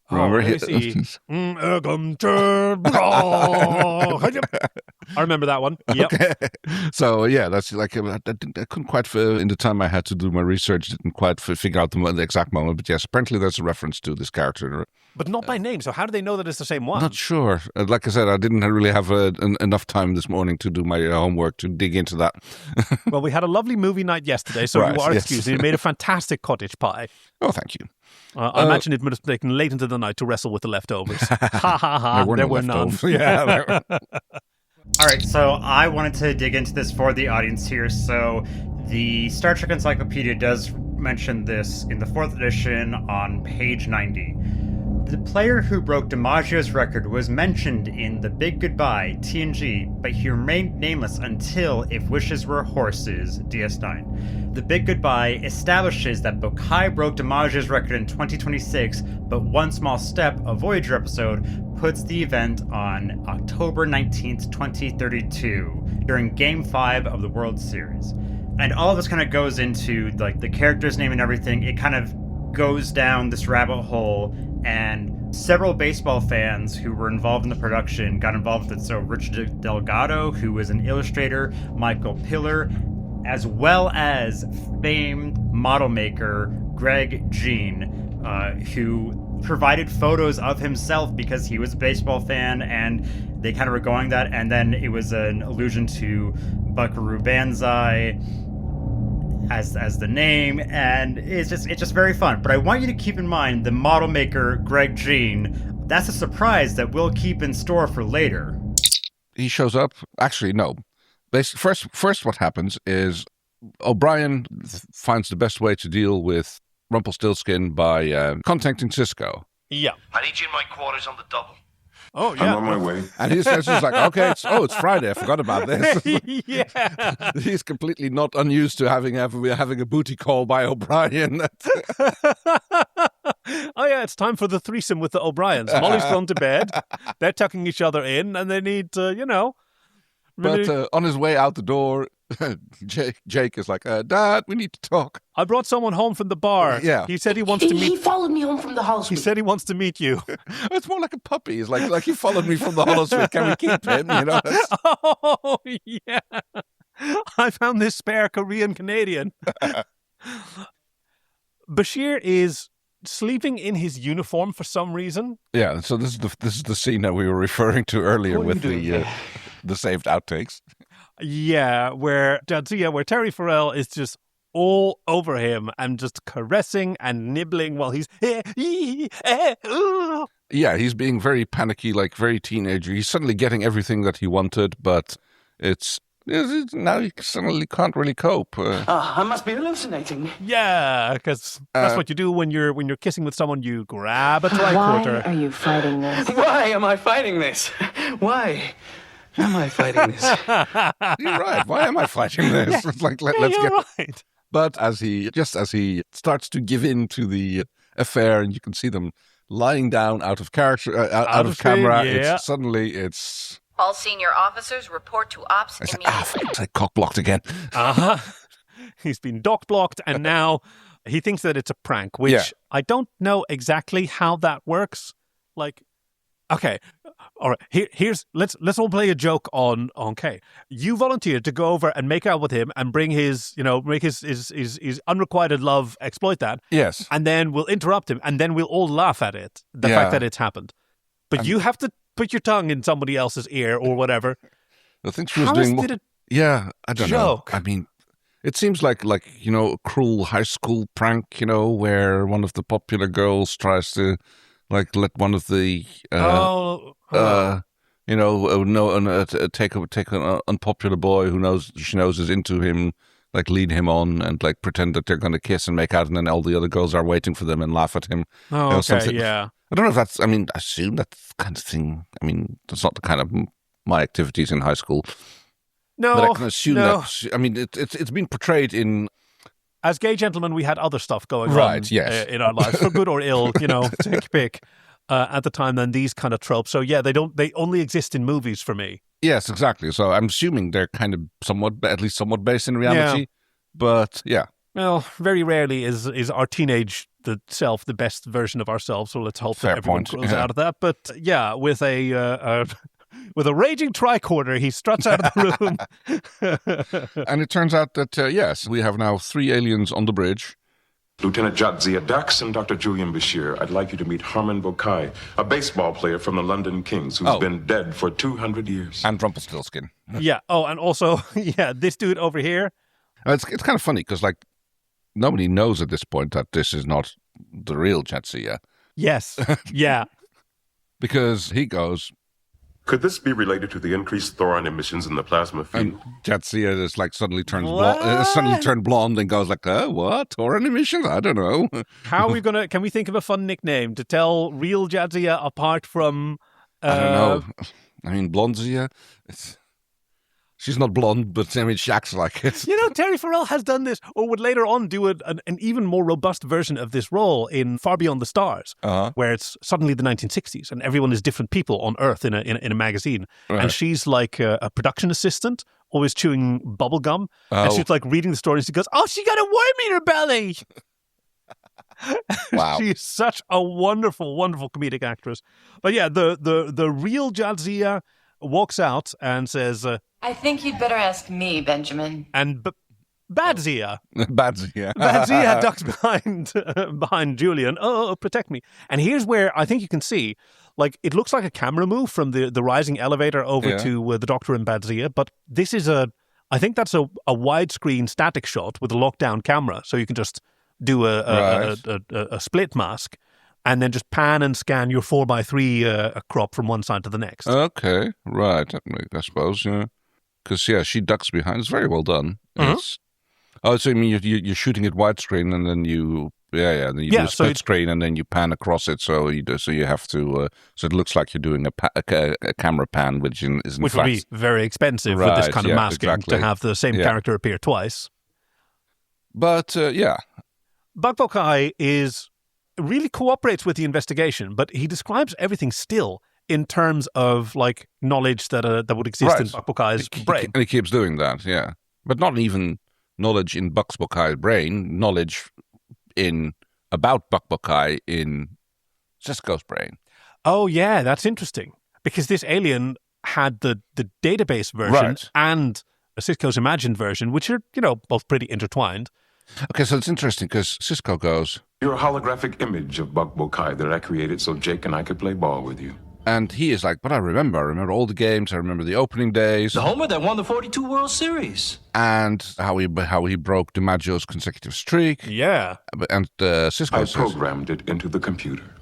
Remember? I remember that one. Yep. Okay. So, yeah, that's like, I couldn't quite, in the time I had to do my research, didn't quite figure out the exact moment. But yes, apparently there's a reference to this character. But not by name. So how do they know that it's the same one? Not sure. Like I said, I didn't really have enough time this morning to do my homework to dig into that. Well, we had a lovely movie night yesterday, so you are excused. You made a fantastic cottage pie. Oh, thank you. I imagine it would have taken late into the night to wrestle with the leftovers. Ha ha ha. There were none. Yeah. All right, so I wanted to dig into this for the audience here. So the Star Trek Encyclopedia does mention this in the 4th edition on page 90. The player who broke DiMaggio's record was mentioned in The Big Goodbye, TNG, but he remained nameless until If Wishes Were Horses, DS9. The Big Goodbye establishes that Bokai broke DiMaggio's record in 2026, but One Small Step, a Voyager episode, puts the event on October 19th, 2032, during Game 5 of the World Series. And all of this kind of goes into like the character's name and everything. It kind of goes down this rabbit hole, and several baseball fans who were involved in the production got involved with it. So Richard Delgado, who was an illustrator, Michael Piller, as well as famed model maker Greg Jean, who provided photos of himself because he was a baseball fan, and they kind of were going that. And then it was an allusion to Buckaroo Banzai as the name, and it's just very fun. But I want you to keep in mind the model maker Greg Jean. That's a surprise that we'll keep in store for later. He shows up. Actually, no. First, what happens is O'Brien finds the best way to deal with Rumpelstiltskin by contacting Sisko. Yeah. I need you in my quarters on the double. Oh, yeah. I'm on my way. And he's just like, okay, it's Friday. I forgot about this. Yeah. He's completely not unused to having a booty call by O'Brien. Oh, yeah, it's time for the threesome with the O'Briens. Molly's gone to bed. They're tucking each other in, and they need, But on his way out the door, Jake is like, Dad, we need to talk. I brought someone home from the bar. Yeah. He said he wants to meet... He followed me home from the hall He suite. said he wants to meet you. It's more like a puppy. It's like he followed me from the holosuite. Can we keep him? Oh, yeah. I found this spare Korean Canadian. Bashir is sleeping in his uniform for some reason. Yeah, so this is the scene that we were referring to earlier with the saved outtakes. Yeah, where Terry Farrell is just all over him and just caressing and nibbling while he's... Yeah, he's being very panicky, like very teenager. He's suddenly getting everything that he wanted, but it's now he suddenly can't really cope. I must be hallucinating. Yeah, because that's what you do when you're kissing with someone. You grab a tricorder. Why are you fighting this? Why am I fighting this? Why am I fighting this? You're right. Why am I fighting this? It's like let's you're get. right. But as he starts to give in to the affair, and you can see them lying down out of character, out of camera, scene, yeah. it's. All senior officers report to ops immediately. It's cock blocked again. He's been dock blocked, and now he thinks that it's a prank, which I don't know exactly how that works. Like, okay, All right, let's all play a joke on Kay. You volunteered to go over and make out with him and bring his unrequited love, exploit that. Yes. And then we'll interrupt him, and then we'll all laugh at it, the fact that it's happened. But you have to put your tongue in somebody else's ear or whatever. I think she was doing I don't know. I mean, it seems like a cruel high school prank, where one of the popular girls tries to let one of the take an unpopular boy who she knows is into him, lead him on and pretend that they're going to kiss and make out, and then all the other girls are waiting for them and laugh at him. Oh, okay, yeah. I don't know if that's. I mean, I assume that's the kind of thing. I mean, that's not the kind of my activities in high school. No, but I can assume that. I mean, it's been portrayed in. As gay gentlemen, we had other stuff going on in our lives, for good or ill, take your pick. At the time than these kind of tropes. So yeah, they only exist in movies for me. Yes, exactly. So I'm assuming they're kind of somewhat based in reality. Yeah. But yeah. Well, very rarely is our teenage self the best version of ourselves. So let's hope that everyone grows out of that. But yeah, with a raging tricorder, he struts out of the room. And it turns out that yes, we have now 3 aliens on the bridge. Lieutenant Jadzia Dax and Dr. Julian Bashir, I'd like you to meet Harmon Bokai, a baseball player from the London Kings who's been dead for 200 years. And Rumpelstiltskin. Yeah. Oh, and also, this dude over here. It's kind of funny because, nobody knows at this point that this is not the real Jadzia. Yes. Yeah. Because he goes... Could this be related to the increased thoron emissions in the plasma field? And Jadzia is suddenly turned blonde and goes what? Thoron emissions? I don't know. How are we gonna? Can we think of a fun nickname to tell real Jadzia apart from? I don't know. I mean, Blondzia. She's not blonde, but I mean, she acts like it. Terry Farrell has done this, or would later on do an even more robust version of this role in Far Beyond the Stars, where it's suddenly the 1960s and everyone is different people on Earth in a magazine, and she's like a production assistant, always chewing bubble gum, and she's reading the story, and she goes, "Oh, she got a worm in her belly." Wow, she's such a wonderful, wonderful comedic actress. But yeah, the real Jadzia walks out and says, I think you'd better ask me, Benjamin. And Badzia. Badzia ducks behind Julian. Oh, protect me. And here's where I think you can see, it looks like a camera move from the rising elevator over to the Doctor and Badzia, but this is I think that's a widescreen static shot with a lockdown camera, so you can just do a split mask. And then just pan and scan your 4x3 crop from one side to the next. Okay, right. I suppose, yeah. Because, she ducks behind. It's very well done. Mm-hmm. So you mean you're shooting it widescreen and then you... then you do a split screen and then you pan across it. So you have to... so it looks like you're doing a camera pan, which is in fact... Which would be very expensive with this kind of masking to have the same character appear twice. But, Bug Bokai really cooperates with the investigation, but he describes everything still in terms of knowledge that would exist in Buck Bokai's brain. And he keeps doing that, yeah. But not even knowledge in Buck Bokai's brain, knowledge about Buck Bokai in Sisko's brain. Oh, yeah, that's interesting. Because this alien had the database version and a Sisko's imagined version, which are, both pretty intertwined. Okay, so it's interesting because Sisko goes... You're a holographic image of Buck Bokai that I created so Jake and I could play ball with you. And he is like, but I remember all the games. I remember the opening days. The homer that won the 42 World Series. And how he broke DiMaggio's consecutive streak. Yeah. And Sisko says... I programmed it into the computer.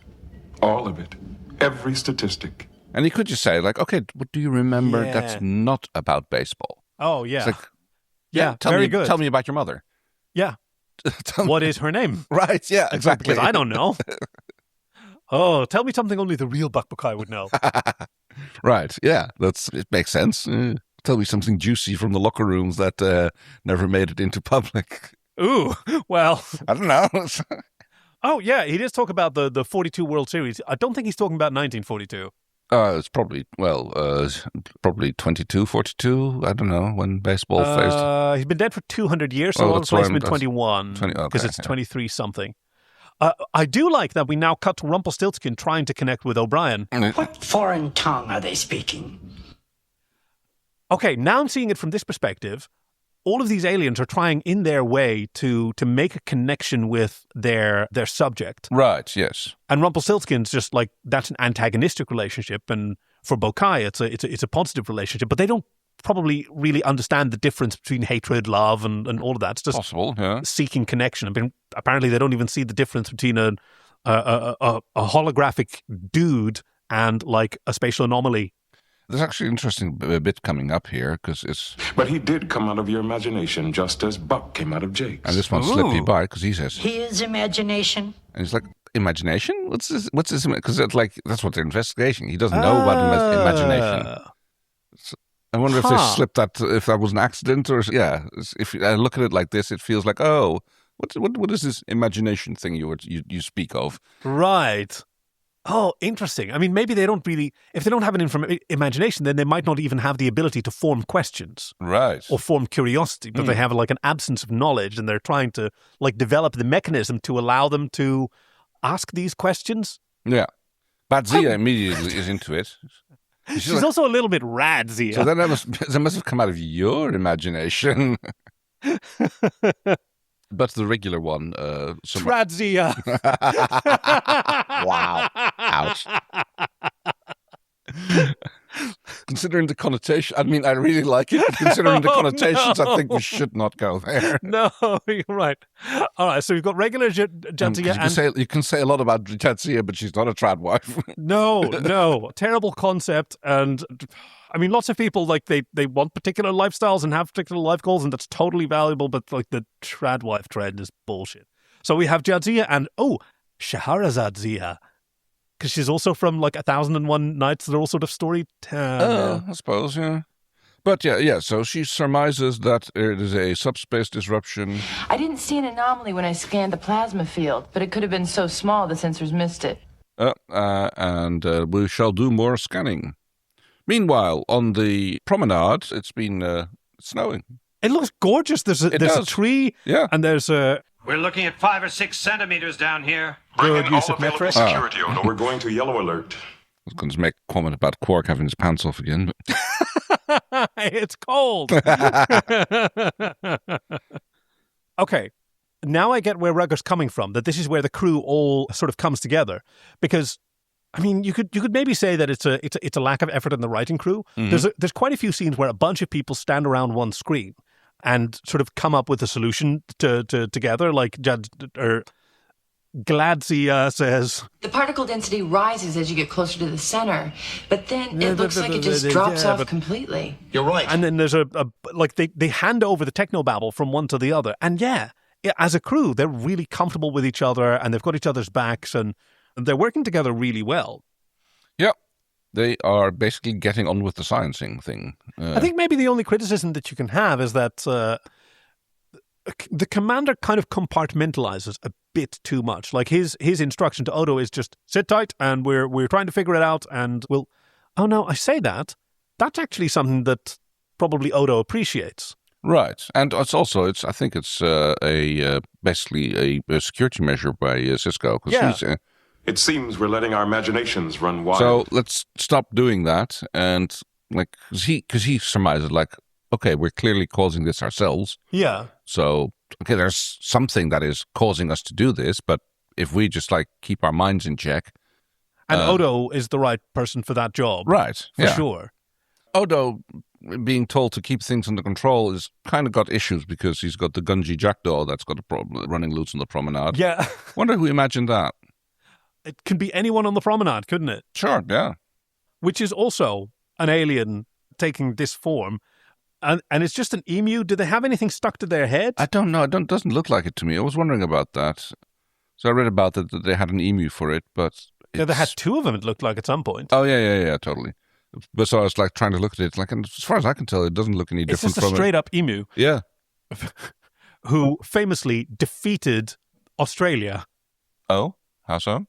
All of it. Every statistic. And he could just say, okay, what do you remember that's not about baseball? Oh, yeah. It's good. Tell me about your mother. Yeah. What is her name? Right, yeah, exactly. Because I don't know. Oh, tell me something only the real Buck Bokai would know. Right, yeah, it makes sense. Tell me something juicy from the locker rooms that never made it into public. Ooh, well. I don't know. Oh, yeah, he does talk about the 42 World Series. I don't think he's talking about 1942. It's probably 22, 42. I don't know when baseball phased. He's been dead for 200 years, so I'll place him in 21 because it's 23 something. I do like that we now cut to Rumpelstiltskin trying to connect with O'Brien. What foreign tongue are they speaking? Okay, now I'm seeing it from this perspective. All of these aliens are trying in their way to make a connection with their subject. Right, yes. And Rumpelstiltskin's just like, that's an antagonistic relationship. And for Bokai, it's a positive relationship. But they don't probably really understand the difference between hatred, love, and all of that. It's just possible, yeah. Seeking connection. I mean, apparently they don't even see the difference between a holographic dude and like a spatial anomaly. There's actually an interesting bit coming up here because it's... But he did come out of your imagination just as Buck came out of Jake's. And this one slipped me by because he says... His imagination? And he's like, imagination? What's this? Because it's like, that's what they're investigating. He doesn't know about imagination. So I wonder if they slipped that, if that was an accident or... Yeah, if I look at it like this, it feels like, oh, what is this imagination thing you speak of? Right. Oh, interesting. I mean, maybe they don't really... If they don't have an imagination, then they might not even have the ability to form questions. Right. Or form curiosity, but they have like an absence of knowledge and they're trying to like develop the mechanism to allow them to ask these questions. Yeah. But Zia immediately is into it. She's like, also a little bit rad, Zia. So that must have come out of your imagination. But the regular one... Tradzia. Wow. Ouch. Considering the connotation, I mean, I really like it, but considering the connotations, I think we should not go there. No, you're right. All right, so we've got regular Jadzia. You can say a lot about Jadzia, but she's not a trad wife. No. Terrible concept. And I mean, lots of people, like, they want particular lifestyles and have particular life goals, and that's totally valuable, but, like, the trad wife trend is bullshit. So we have Jadzia and, Shahrazad Zia. Because she's also from, like, 1001 Nights. They're all sort of story. I suppose, yeah. But, yeah, so she surmises that it is a subspace disruption. I didn't see an anomaly when I scanned the plasma field, but it could have been so small the sensors missed it. And we shall do more scanning. Meanwhile, on the promenade, it's been snowing. It looks gorgeous. There's a tree, and there's a... We're looking at 5 or 6 centimeters down here. Good use of metric. Security, we're going to yellow alert. I was going to make a comment about Quark having his pants off again. But... It's cold. Okay, now I get where Rugger's coming from, that this is where the crew all sort of comes together. Because, I mean, you could maybe say that it's a lack of effort in the writing crew. Mm-hmm. There's quite a few scenes where a bunch of people stand around one screen and sort of come up with a solution together, like Gladzia says... The particle density rises as you get closer to the center, but then it looks like it just drops off completely. You're right. And then there's they hand over the technobabble from one to the other. And as a crew, they're really comfortable with each other and they've got each other's backs and they're working together really well. Yeah. They are basically getting on with the sciencing thing. I think maybe the only criticism that you can have is that the commander kind of compartmentalizes a bit too much. Like his instruction to Odo is just sit tight and we're trying to figure it out and we'll... Oh no, I say that. That's actually something that probably Odo appreciates. Right. And I think it's basically a security measure by Cisco. Yeah. It seems we're letting our imaginations run wild. So let's stop doing that. And like, because he surmises like, okay, we're clearly causing this ourselves. Yeah. So, okay, there's something that is causing us to do this, but if we just like keep our minds in check. And Odo is the right person for that job. Right. For sure. Odo being told to keep things under control is kind of got issues because he's got the Gunji Jackdaw that's got a problem running loose on the promenade. Yeah. Wonder who imagined that. It can be anyone on the promenade, couldn't it? Sure, yeah. Which is also an alien taking this form. And it's just an emu. Do they have anything stuck to their head? I don't know. It doesn't look like it to me. I was wondering about that. So I read about it, that they had an emu for it, but... Yeah, they had 2 of them, it looked like, at some point. Oh, yeah, totally. But so I was like trying to look at it, like, and as far as I can tell, it doesn't look any different from it. It's just a straight-up emu. Yeah. Who famously defeated Australia. Oh? How so?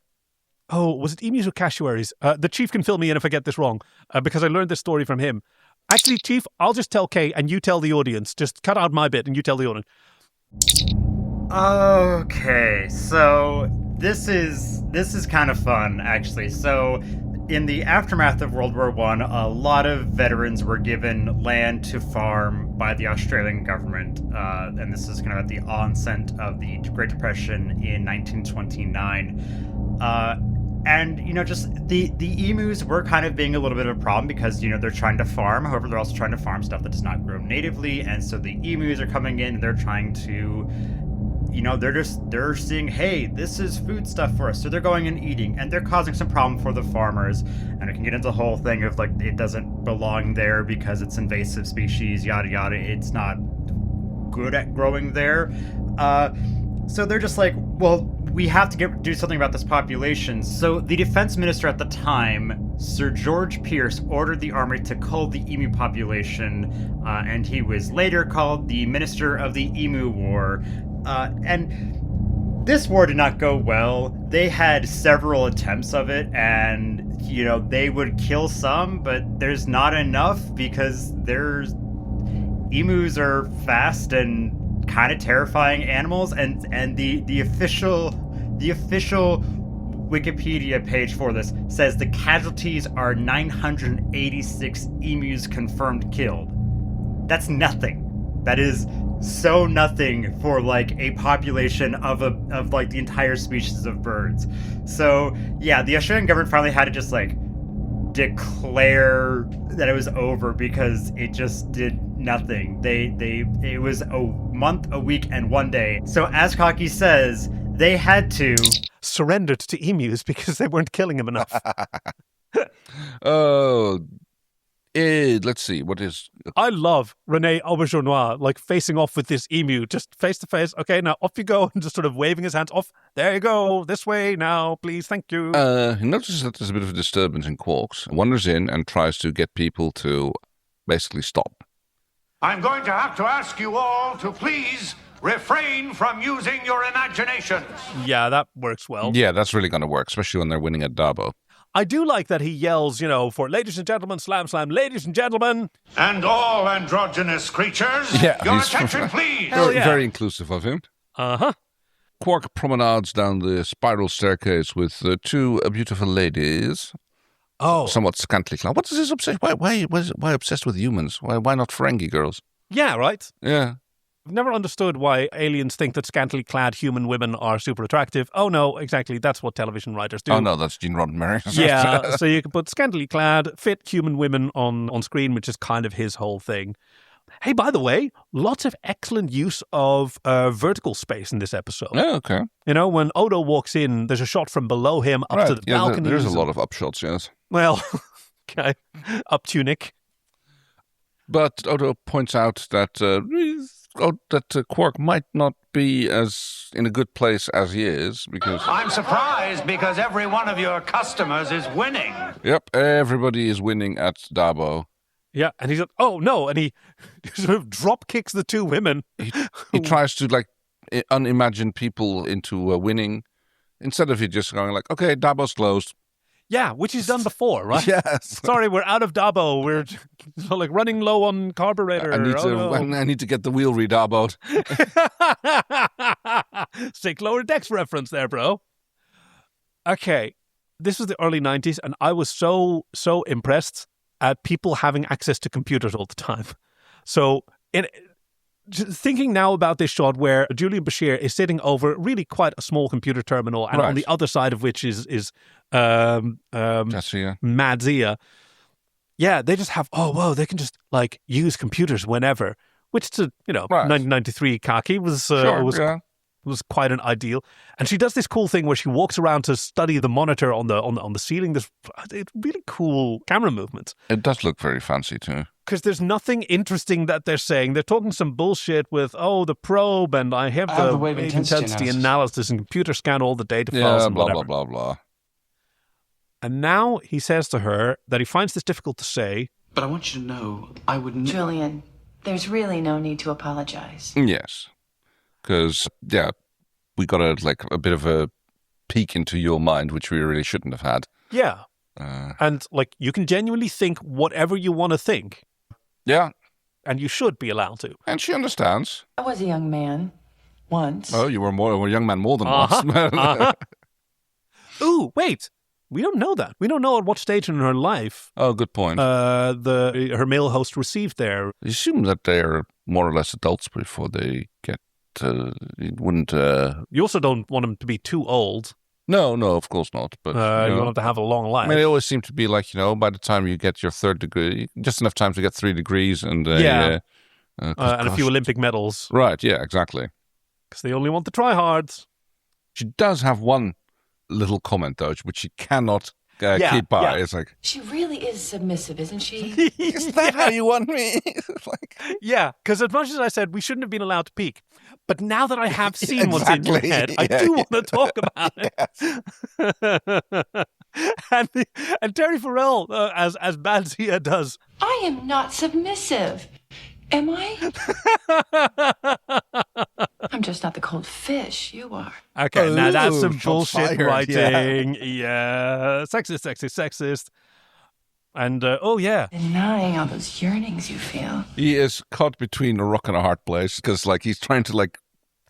Oh, was it emus or cassowaries? The Chief can fill me in if I get this wrong, because I learned this story from him. Actually, Chief, I'll just tell Kay and you tell the audience. Just cut out my bit and you tell the audience. Okay, so this is kind of fun, actually. So, in the aftermath of World War I, a lot of veterans were given land to farm by the Australian government, and this is kind of at the onset of the Great Depression in 1929. And, just the emus were kind of being a little bit of a problem because, they're trying to farm. However, they're also trying to farm stuff that does not grow natively. And so the emus are coming in and they're trying to, they're seeing, hey, this is food stuff for us. So they're going and eating, and they're causing some problem for the farmers. And we can get into the whole thing of like, it doesn't belong there because it's invasive species, yada, yada. It's not good at growing there. So they're just like, well, we have to do something about this population. So the defense minister at the time, Sir George Pierce, ordered the army to cull the emu population, and he was later called the Minister of the Emu War. And this war did not go well. They had several attempts of it, and, they would kill some, but there's not enough because emus are fast and kind of terrifying animals, and the official Wikipedia page for this says the casualties are 986 emus confirmed killed. That's nothing. That is so nothing for like a population of like the entire species of birds. So yeah, the Australian government finally had to just like declare that it was over because it just did nothing. It was a month, a week, and 1 day. So as Cocky says, they had to surrendered to emus because they weren't killing him enough. Let's see, what is... I love René Auberjonois, like, facing off with this emu, just face to face. Okay, now off you go, and just sort of waving his hands off. There you go, this way now, please, thank you. He notices that there's a bit of a disturbance in Quarks, wanders in and tries to get people to basically stop. I'm going to have to ask you all to please refrain from using your imaginations. Yeah, that works well. Yeah, that's really going to work, especially when they're winning at Dabo. I do like that he yells, for ladies and gentlemen, slam, slam, ladies and gentlemen. And all androgynous creatures, your attention, please. Very inclusive of him. Uh-huh. Quark promenades down the spiral staircase with two beautiful ladies. Oh. Somewhat scantily clad. What is his obsession? Why obsessed with humans? Why not Ferengi girls? Yeah, right? Yeah. I've never understood why aliens think that scantily clad human women are super attractive. Oh, no, exactly. That's what television writers do. Oh, no, that's Gene Roddenberry. Yeah, so you can put scantily clad, fit human women on screen, which is kind of his whole thing. Hey, by the way, lots of excellent use of vertical space in this episode. Oh, okay. When Odo walks in, there's a shot from below him up to the balcony. There's a lot of upshots, yes. Well, okay, up tunic. But Odo points out that Quark might not be as in a good place as he is because... I'm surprised because every one of your customers is winning. Yep, everybody is winning at Dabo. Yeah, and he's like, oh, no, and he sort of drop kicks the two women. He tries to, like, unimagine people into winning instead of just going like, okay, Dabo's closed. Yeah, which he's done before, right? Yes. Sorry, we're out of Dabo. We're like running low on carburetor. I need to get the wheel redaboed. Sick lower decks reference there, bro. Okay, this was the early 90s, and I was so impressed at people having access to computers all the time. So, thinking now about this shot where Julian Bashir is sitting over really quite a small computer terminal, and on the other side of which is Madzia. Yeah, they just have, they can just like use computers whenever, which to 1993 Kaki was quite an ideal. And she does this cool thing where she walks around to study the monitor on the ceiling. There's really cool camera movements. It does look very fancy too. Because there's nothing interesting that they're saying. They're talking some bullshit with, the probe, and I have the wave intensity analysis and computer scan all the data files and blah, whatever. blah, blah, blah. And now he says to her that he finds this difficult to say. But I want you to know, I would never... Julian, there's really no need to apologize. Yes. Because, we got a bit of a peek into your mind, which we really shouldn't have had. Yeah. And, you can genuinely think whatever you want to think. Yeah. And you should be allowed to. And she understands. I was a young man once. Oh, you were a young man more than once. Ooh, wait. We don't know that. We don't know at what stage in her life. Oh, good point. Her male host received their. You assume that they're more or less adults before they get. You wouldn't. You also don't want them to be too old. No, of course not. But you want them to have a long life. I mean, they always seem to be like, by the time you get your 3rd degree, just enough time to get 3 degrees and and a few Olympic medals. Right? Yeah, exactly. Because they only want the tryhards. She does have one little comment though, which she cannot keep by. Yeah. It's like, She really is submissive, isn't she? is that how you want me? Yeah, because as much as I said we shouldn't have been allowed to peek, but now that I have seen what's in your head, I do want to talk about it. And Terry Farrell, as Badzia does. I am not submissive. Am I? I'm just not the cold fish. You are. Okay, now that's some shots bullshit fired, writing. Yeah. Sexist. And, Denying all those yearnings you feel. he is caught between a rock and a hard place because, he's trying to,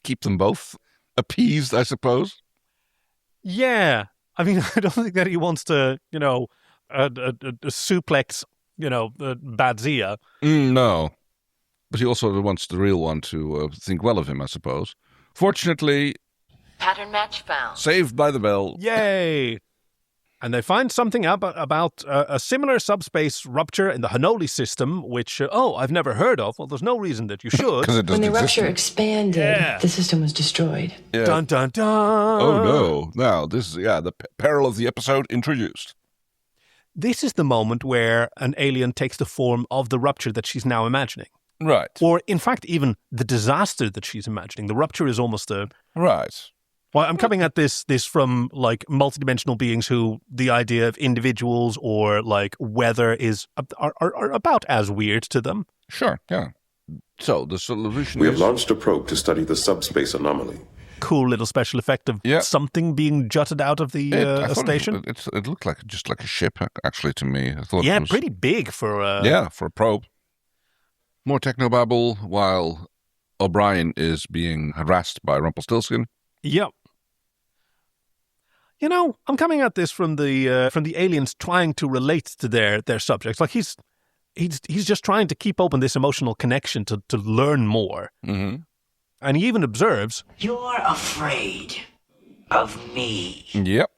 keep them both appeased, I suppose. Yeah. I mean, I don't think that he wants to, suplex, Badzia. No. But he also wants the real one to think well of him, I suppose. Fortunately, Pattern match found. saved by the bell. Yay! And they find something about a similar subspace rupture in the Hanoli system, which, I've never heard of. Well, there's no reason that you should. When the rupture expanded, the system was destroyed. Yeah. Dun, dun, dun! Oh, no. Now, this is, the peril of the episode introduced. This is the moment where an alien takes the form of the rupture that she's now imagining. Right. Or, in fact, even the disaster that she's imagining. The rupture is almost a... Right. Well, I'm coming at this from, multidimensional beings who the idea of individuals or, weather are about as weird to them. Sure, yeah. So, the solution We is... have launched a probe to study the subspace anomaly. Cool little special effect of something being jutted out of the station. It looked just like a ship, actually, to me. I thought Yeah, it was, pretty big for a... Yeah, for a probe. More technobabble while O'Brien is being harassed by Rumpelstiltskin. Yep. I'm coming at this from the aliens trying to relate to their subjects. He's just trying to keep open this emotional connection to learn more. Mm-hmm. And he even observes... You're afraid of me. Yep.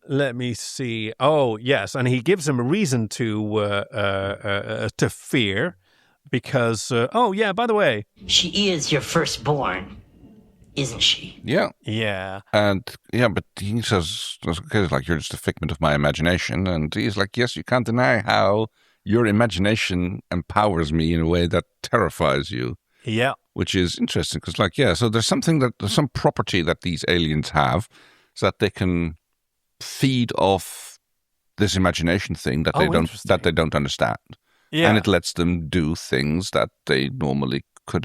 Let me see. Oh, yes. And he gives him a reason to fear because, by the way... She is your firstborn, isn't she? Yeah. Yeah. And, but he says, you're just a figment of my imagination. And he's like, yes, you can't deny how your imagination empowers me in a way that terrifies you. Yeah. Which is interesting because, so there's some property that these aliens have so that they can feed off this imagination thing that they don't understand. Yeah. And it lets them do things that they normally could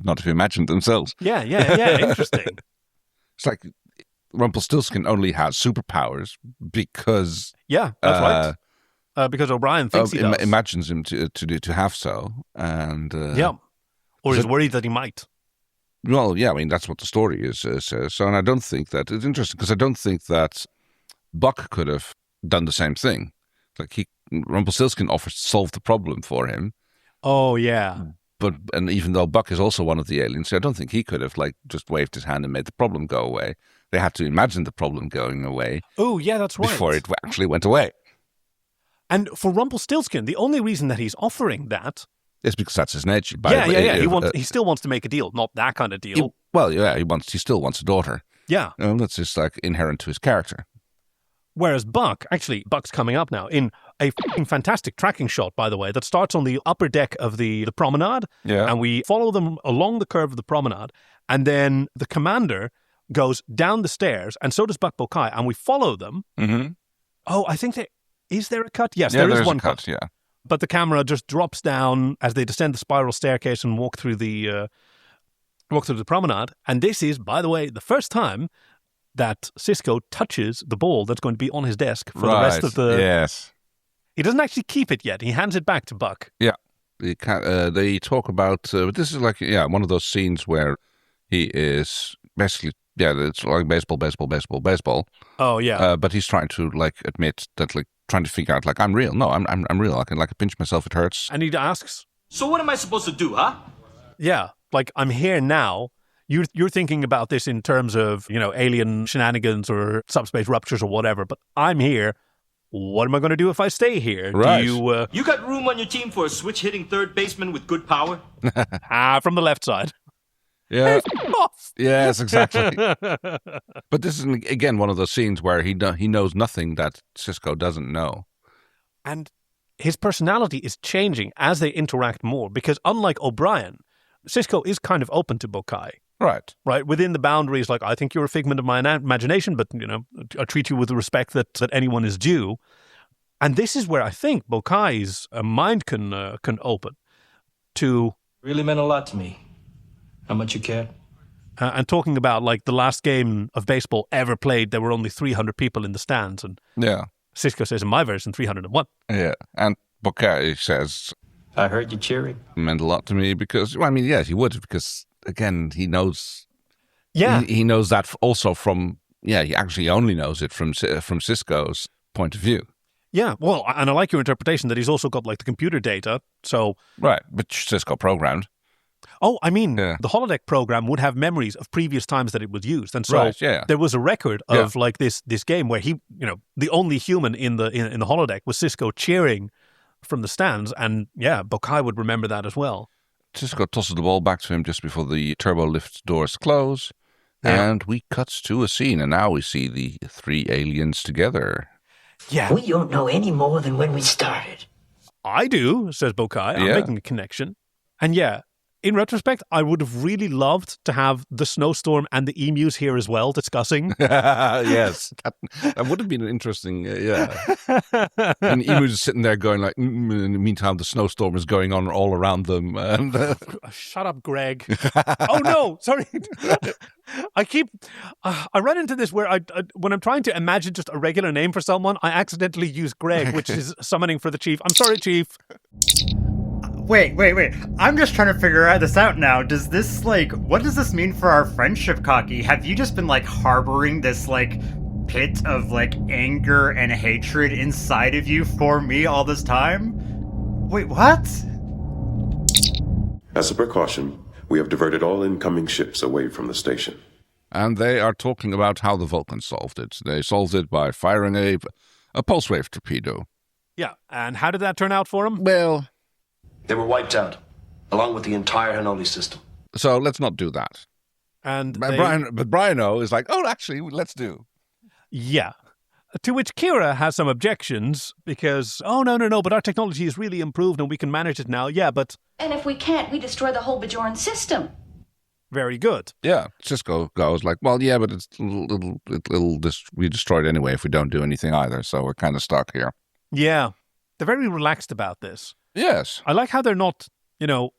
not have imagined themselves. Yeah, interesting. It's like Rumpelstiltskin only has superpowers because... Yeah, that's right. Because O'Brien thinks he does. Imagines him to have so. And or is worried that he might. Well, yeah, I mean, that's what the story is. So, and I don't think that... It's interesting because I don't think that Buck could have done the same thing. Rumpelstiltskin offers to solve the problem for him. Oh, yeah. And even though Buck is also one of the aliens, I don't think he could have just waved his hand and made the problem go away. They had to imagine the problem going away. Oh, yeah, that's right. Before it actually went away. And for Rumpelstiltskin, the only reason that he's offering that... is because that's his nature. He still wants to make a deal, not that kind of deal. He still wants a daughter. Yeah. That's just inherent to his character. Whereas Buck's coming up now in a fantastic tracking shot, by the way, that starts on the upper deck of the promenade. Yeah. And we follow them along the curve of the promenade. And then the commander goes down the stairs, and so does Buck Bokai, and we follow them. Mm-hmm. Oh, I think is there a cut? Yes, there is one cut. Yeah. But the camera just drops down as they descend the spiral staircase and walk through the promenade. And this is, by the way, the first time that Sisko touches the ball that's going to be on his desk for the rest of the... Yes. He doesn't actually keep it yet. He hands it back to Buck. Yeah. They talk about... this is one of those scenes where he is basically yeah, it's like baseball. Oh, yeah. But he's trying to like admit that, like trying to figure out like I'm real. No, I'm real. I can like pinch myself. It hurts. And he asks, so what am I supposed to do, huh? Yeah, like I'm here now. You're thinking about this in terms of, alien shenanigans or subspace ruptures or whatever, but I'm here. What am I going to do if I stay here? Right. Do you got room on your team for a switch-hitting third baseman with good power? From the left side. Yeah. Hey, off. Yes, exactly. But this is, again, one of those scenes where he knows nothing that Sisko doesn't know. And his personality is changing as they interact more, because unlike O'Brien, Sisko is kind of open to Bokai. Right. Right. Within the boundaries, like, I think you're a figment of my imagination, but, I treat you with the respect that anyone is due. And this is where I think Bokai's mind can open to... Really meant a lot to me. How much you cared? And talking about, like, the last game of baseball ever played, there were only 300 people in the stands. And yeah. Sisko says, in my version, 301. Yeah. And Bokai says... I heard you cheering. It meant a lot to me because, well, I mean, yes, he would, because... Again, he knows. Yeah, he knows that also from. Yeah, he actually only knows it from Sisko's point of view. Yeah, well, and I like your interpretation that he's also got like the computer data. So right, which Sisko programmed. Oh, I mean, the holodeck program would have memories of previous times that it was used, and so there was a record of like this game where he, the only human in the holodeck was Sisko cheering from the stands, and Bokai would remember that as well. Sisko tosses the ball back to him just before the turbo lift doors close, and we cut to a scene, and now we see the three aliens together. Yeah. We don't know any more than when we started. I do, says Bokai. I'm making a connection. And in retrospect, I would have really loved to have the snowstorm and the emus here as well discussing. Yes, that would have been an interesting, And emus are sitting there going like, in the meantime, the snowstorm is going on all around them. And, Shut up, Greg. Oh, no, sorry. I run into this where when I'm trying to imagine just a regular name for someone, I accidentally use Greg, which is summoning for the chief. I'm sorry, chief. Wait. I'm just trying to figure this out now. Does this, what does this mean for our friendship, Cocky? Have you just been, harboring this, pit of, anger and hatred inside of you for me all this time? Wait, what? As a precaution, we have diverted all incoming ships away from the station. And they are talking about how the Vulcans solved it. They solved it by firing a pulse wave torpedo. Yeah, and how did that turn out for them? Well... They were wiped out, along with the entire Hanoli system. So let's not do that. And Brian-O is like, oh, actually, let's do. Yeah. To which Kira has some objections because, oh, no, but our technology is really improved and we can manage it now. Yeah, but... And if we can't, we destroy the whole Bajoran system. Very good. Yeah. Sisko goes like, well, yeah, but we destroy it anyway if we don't do anything either. So we're kind of stuck here. Yeah. They're very relaxed about this. Yes. I like how they're not,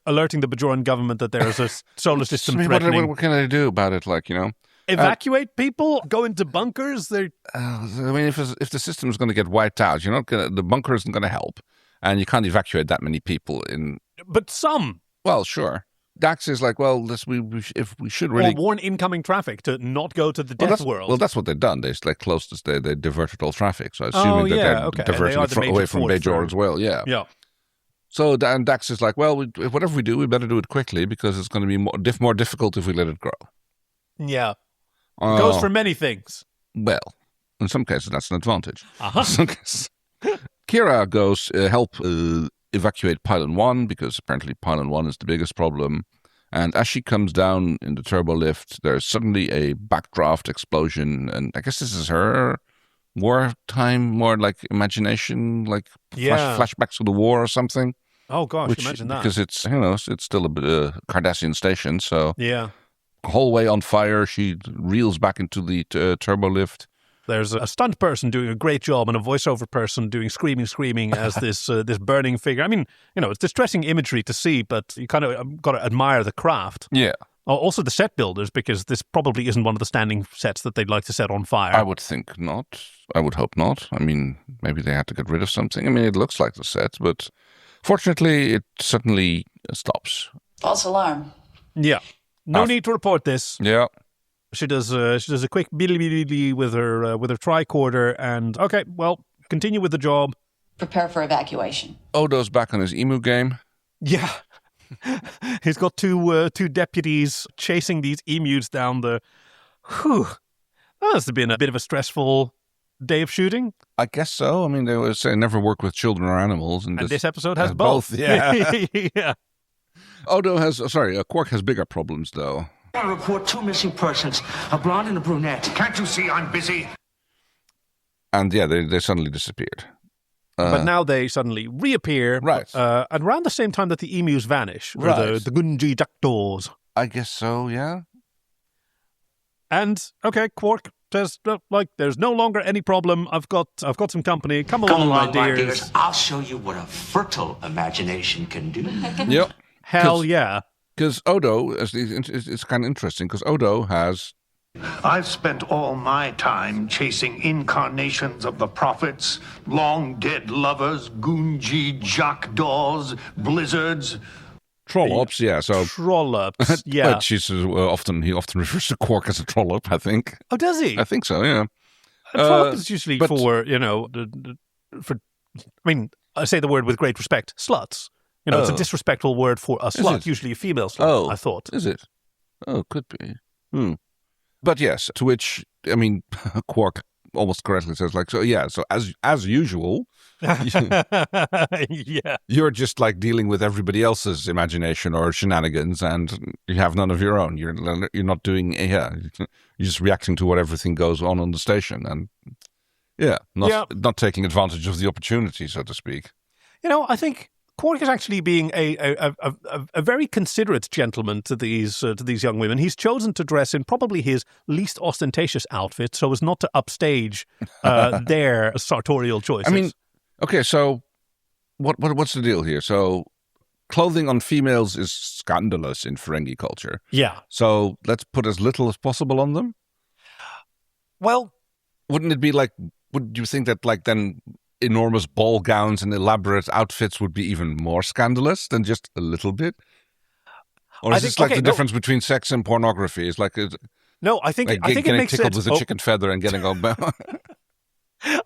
alerting the Bajoran government that there is a solar system threatening. What can they do about it? Evacuate people? Go into bunkers? If the system is going to get wiped out, the bunker isn't going to help. And you can't evacuate that many people in... But some. Well, sure. Dax is like, well, if we should really... Or warn incoming traffic to not go to the death world. Well, that's what they've done. They they diverted all traffic. So assuming they're diverting it away from Bajor as well. Yeah. Yeah. So Dax is like, well, whatever we do, we better do it quickly because it's going to be more difficult if we let it grow. Yeah. It goes for many things. Well, in some cases, that's an advantage. Uh-huh. In some cases. Kira goes help evacuate Pylon 1 because apparently Pylon 1 is the biggest problem. And as she comes down in the turbo lift, there's suddenly a backdraft explosion. And I guess this is her wartime, more like imagination, flashbacks to the war or something. Oh gosh, imagine that. Because it's it's still a bit Cardassian station, so whole way on fire. She reels back into the turbo lift. There's a stunt person doing a great job and a voiceover person doing screaming as this burning figure. I mean, it's distressing imagery to see, but you kind of got to admire the craft. Yeah. Also the set builders, because this probably isn't one of the standing sets that they'd like to set on fire. I would think not. I would hope not. I mean, maybe they had to get rid of something. I mean, it looks like the set, but fortunately, it suddenly stops. False alarm. Yeah. No need to report this. Yeah. She does a quick billy with her tricorder, and okay, well, continue with the job. Prepare for evacuation. Odo's back on his emu game. Yeah. He's got two deputies chasing these emus down the... Whew. That must have been a bit of a stressful day of shooting. I guess so. I mean, they always say never work with children or animals. And this episode has both. Yeah. Yeah. Quark has bigger problems, though. I report 2 missing persons, a blonde and a brunette. Can't you see I'm busy? And yeah, they suddenly disappeared. But now they suddenly reappear. Right. And around the same time that the emus vanish. Or right. The Gunji jackdaws. I guess so, yeah. And, okay, Quark says, there's no longer any problem. I've got some company. Come along, my dears. I'll show you what a fertile imagination can do. Yep. Hell yeah. Because Odo, it's kind of interesting, because Odo has... I've spent all my time chasing incarnations of the prophets, long-dead lovers, Gunji jackdaws, blizzards... Trollops, yeah. So Trollops, yeah. But he often refers to Quark as a trollop, I think. Oh, does he? I think so, yeah. Trollop is usually for, I mean, I say the word with great respect, sluts. It's a disrespectful word for a slut, usually a female slut, I thought. Is it? Oh, could be. But yes, to which, I mean, Quark almost correctly says, so as usual, yeah, you're just like dealing with everybody else's imagination or shenanigans, and you have none of your own. You're not doing, you're just reacting to what everything goes on the station, and not taking advantage of the opportunity, so to speak. I think Quark is actually being a very considerate gentleman to these young women. He's chosen to dress in probably his least ostentatious outfit so as not to upstage their sartorial choices. I mean, okay, so what's the deal here? So clothing on females is scandalous in Ferengi culture. Yeah. So let's put as little as possible on them? Well... Wouldn't it be would you think that then... enormous ball gowns and elaborate outfits would be even more scandalous than just a little bit? Or is this the difference between sex and pornography? It's no, I think it makes sense. Getting tickled with a chicken feather and getting all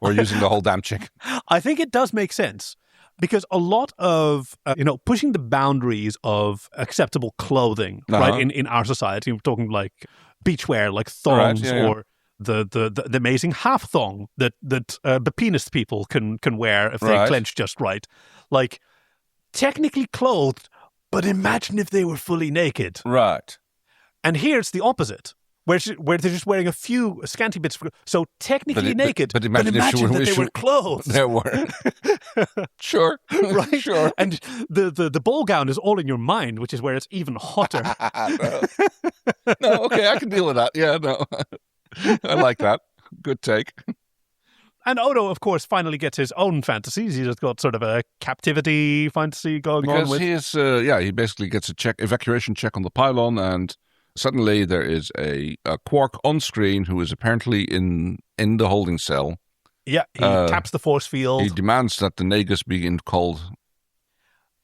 or using the whole damn chicken. I think it does make sense because a lot of pushing the boundaries of acceptable clothing, right, in our society. We're talking like beachwear, like thongs, or the amazing half thong that penis people can wear if they clench just right. Like, technically clothed, but imagine if they were fully naked. Right. And here it's the opposite, where they're just wearing a few scanty bits. So technically naked, but imagine that they were clothed. There were. Sure. Right? Sure. And the ball gown is all in your mind, which is where it's even hotter. No, okay, I can deal with that. Yeah, no. I like that. Good take. And Odo, of course, finally gets his own fantasies. He's just got sort of a captivity fantasy going on with. Because he basically gets evacuation check on the pylon, and suddenly there is a Quark on screen who is apparently in the holding cell. Yeah, he taps the force field. He demands that the Nagus be called.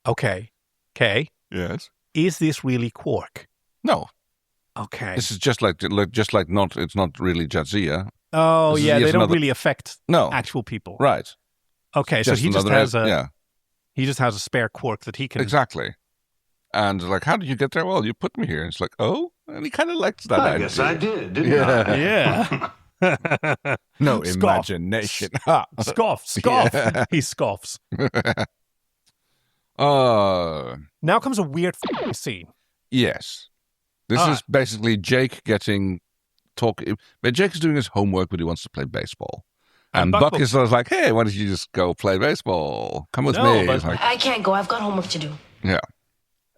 Okay. Yes. Is this really Quark? No. Okay. This is just like not. It's not really Jadzia. Oh yeah, they don't really affect actual people. Right. Okay, so he just has he just has a spare Quark that he can exactly. And how did you get there? Well, you put me here. And it's and he kind of likes that. I guess I did, didn't I? Yeah. No imagination. Scoff. Yeah. He scoffs. Now comes a weird scene. Yes. This is basically Jake but Jake is doing his homework, but he wants to play baseball. And Buck is like, hey, why don't you just go play baseball? Come with me. But I can't go. I've got homework to do. Yeah.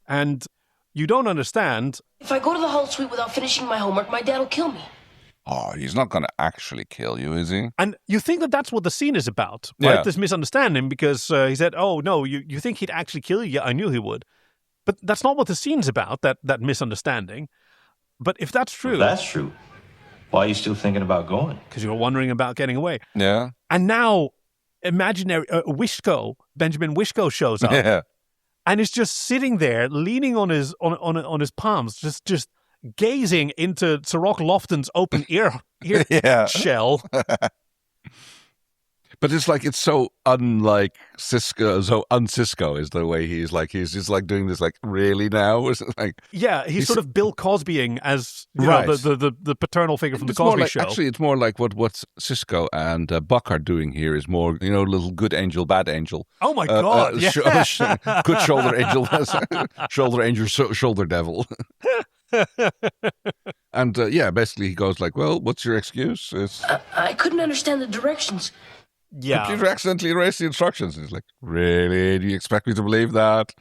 And you don't understand. If I go to the whole suite without finishing my homework, my dad will kill me. Oh, he's not going to actually kill you, is he? And you think that that's what the scene is about, right? Yeah. This misunderstanding, because he said, oh, no, you think he'd actually kill you? Yeah, I knew he would. But that's not what the scene's about, that misunderstanding. But if that's true... If that's true, why are you still thinking about going? Because you're wondering about getting away. Yeah. And now, imaginary Benjamin Wishko shows up. Yeah. And is just sitting there, leaning on his palms, just gazing into Sirach Lofton's open ear shell. But it's like, it's so unlike Cisco, so un-Cisco is the way he's just like doing this, like, really now? Is it like, yeah, he's sort of Bill Cosbying as the paternal figure from the Cosby Show. Actually, it's more like what Cisco and Buck are doing here is more, little good angel, bad angel. Oh my God! Good shoulder angel, shoulder angel, shoulder devil. And basically he goes like, well, what's your excuse? I couldn't understand the directions. Yeah. Computer accidentally erased the instructions. He's like, really? Do you expect me to believe that?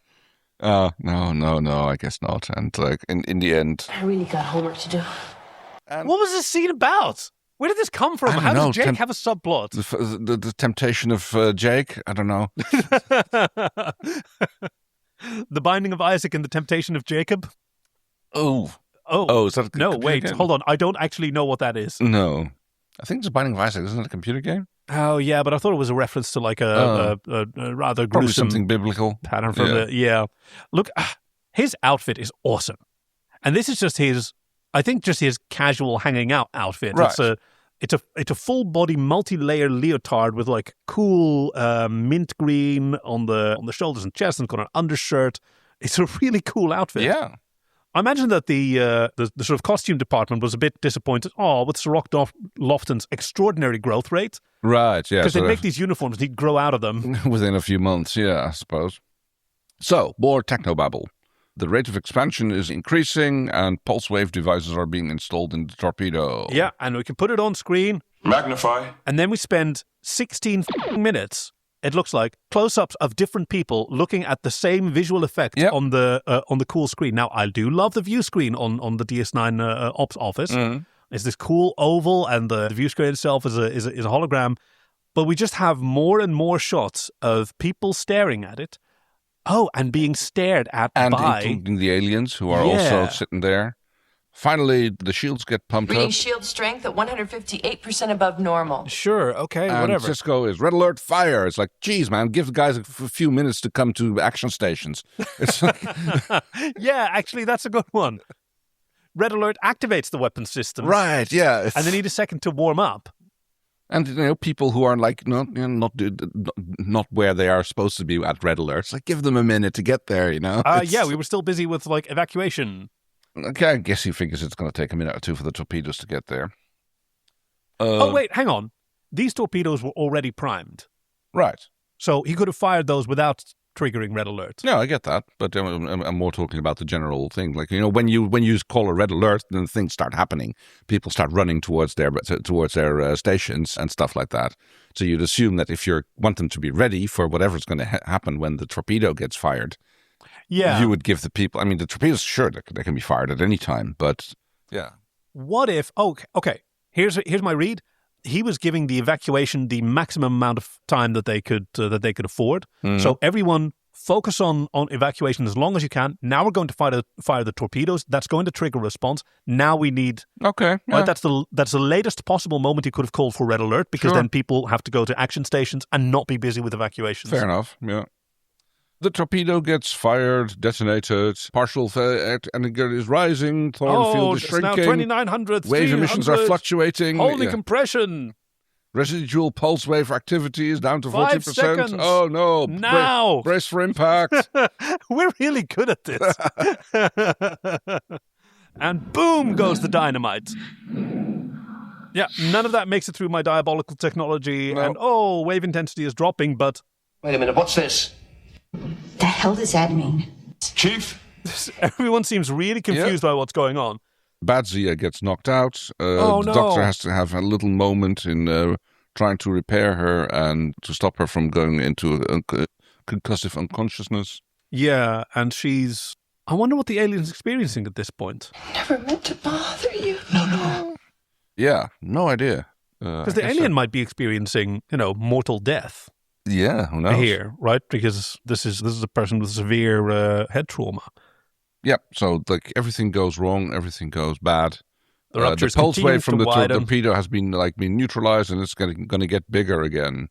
No, I guess not. And like in the end, I really got homework to do. What was this scene about? Where did this come from? How does Jake have a subplot? The temptation of Jake? I don't know. The Binding of Isaac and the Temptation of Jacob? Oh, is that no, wait, game? Hold on. I don't actually know what that is. No. I think it's The Binding of Isaac. Isn't it a computer game? Oh, yeah, but I thought it was a reference to like a rather probably gruesome something biblical pattern from Look, his outfit is awesome. And this is just his casual hanging out outfit. Right. It's a full body multi-layer leotard with like cool mint green on the shoulders and chest, and got an undershirt. It's a really cool outfit. Yeah. I imagine that the sort of costume department was a bit disappointed. With Sirach Lofton's extraordinary growth rate. Right, yeah. Because they make these uniforms, and he'd grow out of them. Within a few months, yeah, I suppose. So, more technobabble. The rate of expansion is increasing, and pulse wave devices are being installed in the torpedo. Yeah, and we can put it on screen. Magnify. And then we spend 16 minutes, it looks like, close-ups of different people looking at the same visual effect on the cool screen. Now, I do love the view screen on the DS9 Ops office. Mm. It's this cool oval, and the view screen itself is a hologram. But we just have more and more shots of people staring at it. Oh, and being stared at and by... including the aliens who are also sitting there. Finally, the shields get pumped Reading up. shield strength at 158% above normal. Sure, okay, and whatever. Cisco is red alert fire. It's like, geez, man, give the guys a few minutes to come to action stations. It's like... Yeah, actually, that's a good one. Red alert activates the weapon system. Right, yeah. And they need a second to warm up. And, people who are like not where they are supposed to be at red alerts, like give them a minute to get there, Yeah, we were still busy with like evacuation. Okay, I guess he figures it's going to take a minute or two for the torpedoes to get there. Wait, hang on. These torpedoes were already primed. Right. So he could have fired those without triggering red alert. No, I get that, but I'm more talking about the general thing. Like, when you call a red alert, then things start happening. People start running towards their stations and stuff like that. So you'd assume that if you want them to be ready for whatever's going to happen when the torpedo gets fired, you would give the people. I mean, the torpedoes, sure, they can be fired at any time, but yeah. What if? Okay. Here's my read. He was giving the evacuation the maximum amount of time that they could afford. Mm-hmm. So everyone focus on evacuation as long as you can. Now we're going to fire the torpedoes. That's going to trigger a response. Now we need right. That's the latest possible moment he could have called for red alert, because then people have to go to action stations and not be busy with evacuations. Fair enough. Yeah. The torpedo gets fired, detonated, partial and it is rising. Thorn field is shrinking. It's now 2,900. Wave emissions are fluctuating. Holy compression. Residual pulse wave activity is down to 5 40%. seconds. Oh no! Now brace for impact. We're really good at this. And boom goes the dynamite. Yeah, none of that makes it through my diabolical technology. No. And wave intensity is dropping. But wait a minute, what's this? The hell does that mean? Chief? Everyone seems really confused by what's going on. Badzia gets knocked out. The doctor has to have a little moment in trying to repair her and to stop her from going into concussive unconsciousness. Yeah, and she's... I wonder what the alien's experiencing at this point. Never meant to bother you. No. Yeah, no idea. Because the alien might be experiencing, mortal death. Yeah, who knows? Here, right? Because this is a person with severe head trauma. Yeah, so like everything goes wrong, everything goes bad. The pulse wave from the torpedo has been neutralized, and it's going to get bigger again.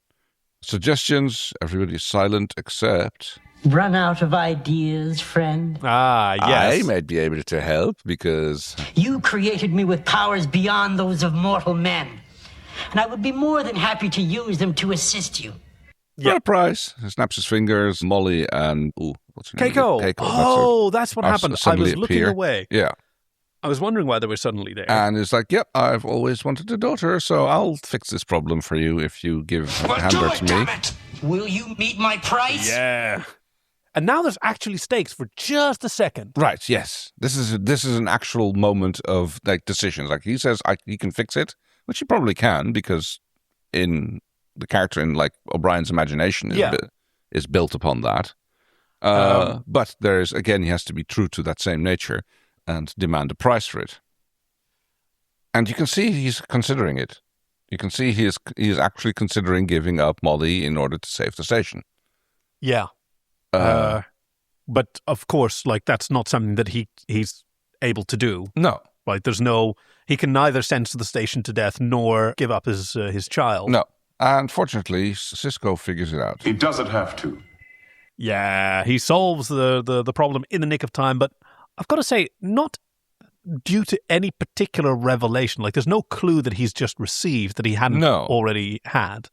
Suggestions: everybody's silent except Run out of ideas, friend? Ah, yes. I might be able to help because... You created me with powers beyond those of mortal men. And I would be more than happy to use them to assist you. For a price. He snaps his fingers. Molly and... Ooh, what's her name? Keiko. Oh, that's what happened. I was looking away. Yeah. I was wondering why they were suddenly there. And it's like, yep, I've always wanted a daughter, so I'll fix this problem for you if you give Hamber to me. Damn it! Will you meet my price? Yeah. And now there's actually stakes for just a second. Right, yes. This is an actual moment of like decisions. Like he says he can fix it, which he probably can because in the character in like O'Brien's imagination is built upon that. But there's, again, he has to be true to that same nature and demand a price for it. And you can see he's considering it. You can see he is actually considering giving up Molly in order to save the station. Yeah. But of course, like that's not something that he's able to do. No. Like he can neither sentence the station to death nor give up his child. No. And fortunately, Cisco figures it out. He doesn't have to. Yeah, he solves the problem in the nick of time, but I've got to say, not due to any particular revelation. Like, there's no clue that he's just received that he hadn't already had.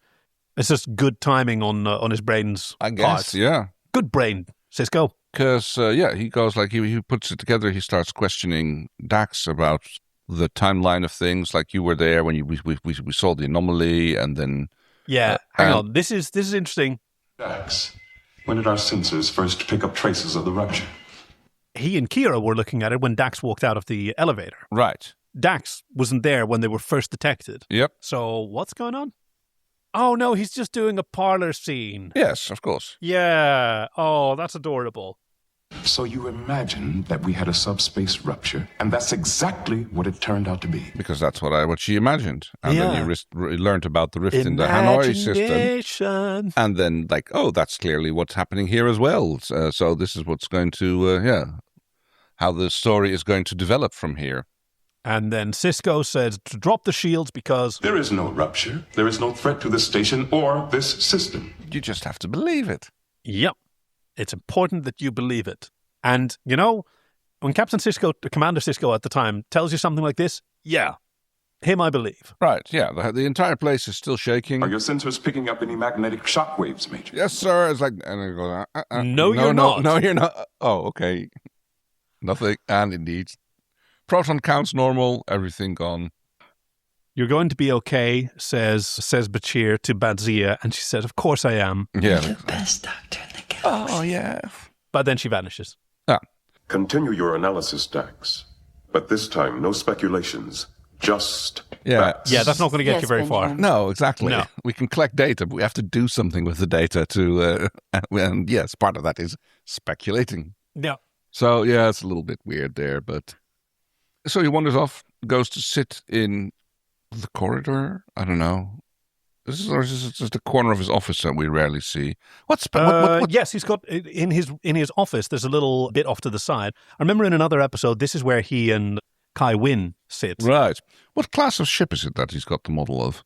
It's just good timing on his brain's I guess, part. yeah. Good brain, Cisco. Because, he goes like, he puts it together, he starts questioning Dax about the timeline of things, like you were there when we saw the anomaly, and then... Yeah, hang on, this is interesting. Dax, when did our sensors first pick up traces of the rupture? He and Kira were looking at it when Dax walked out of the elevator. Right. Dax wasn't there when they were first detected. Yep. So what's going on? Oh, no, he's just doing a parlor scene. Yes, of course. Yeah. Oh, that's adorable. So you imagine that we had a subspace rupture, and that's exactly what it turned out to be. Because that's what she imagined. And then you learned about the rift in the Hanoi system. And then, like, oh, that's clearly what's happening here as well. So this is what's going to, how the story is going to develop from here. And then Cisco says to drop the shields because... There is no rupture. There is no threat to this station or this system. You just have to believe it. Yep. It's important that you believe it. And, when Commander Cisco at the time tells you something like this, him I believe. Right, yeah. The entire place is still shaking. Are your sensors picking up any magnetic shock waves, Major? Yes, sir. It's like, and I go, No, you're not. No, you're not. Oh, okay. Nothing. And indeed. Proton counts normal, everything gone. You're going to be okay, says Bashir to Badzia, and she says, of course I am. Yeah. The best doctor in the galaxy. Oh, yeah. But then she vanishes. Continue your analysis, Dax. But this time, no speculations. Just facts. Yeah, that's not going to get you very far. No, exactly. No. We can collect data, but we have to do something with the data to... and yes, part of that is speculating. Yeah. So, yeah, it's a little bit weird there, but... So he wanders off, goes to sit in the corridor. I don't know. This is just the corner of his office that we rarely see. What? Yes, he's got in his office. There's a little bit off to the side. I remember in another episode, this is where he and Kai Wynn sit. Right. What class of ship is it that he's got the model of?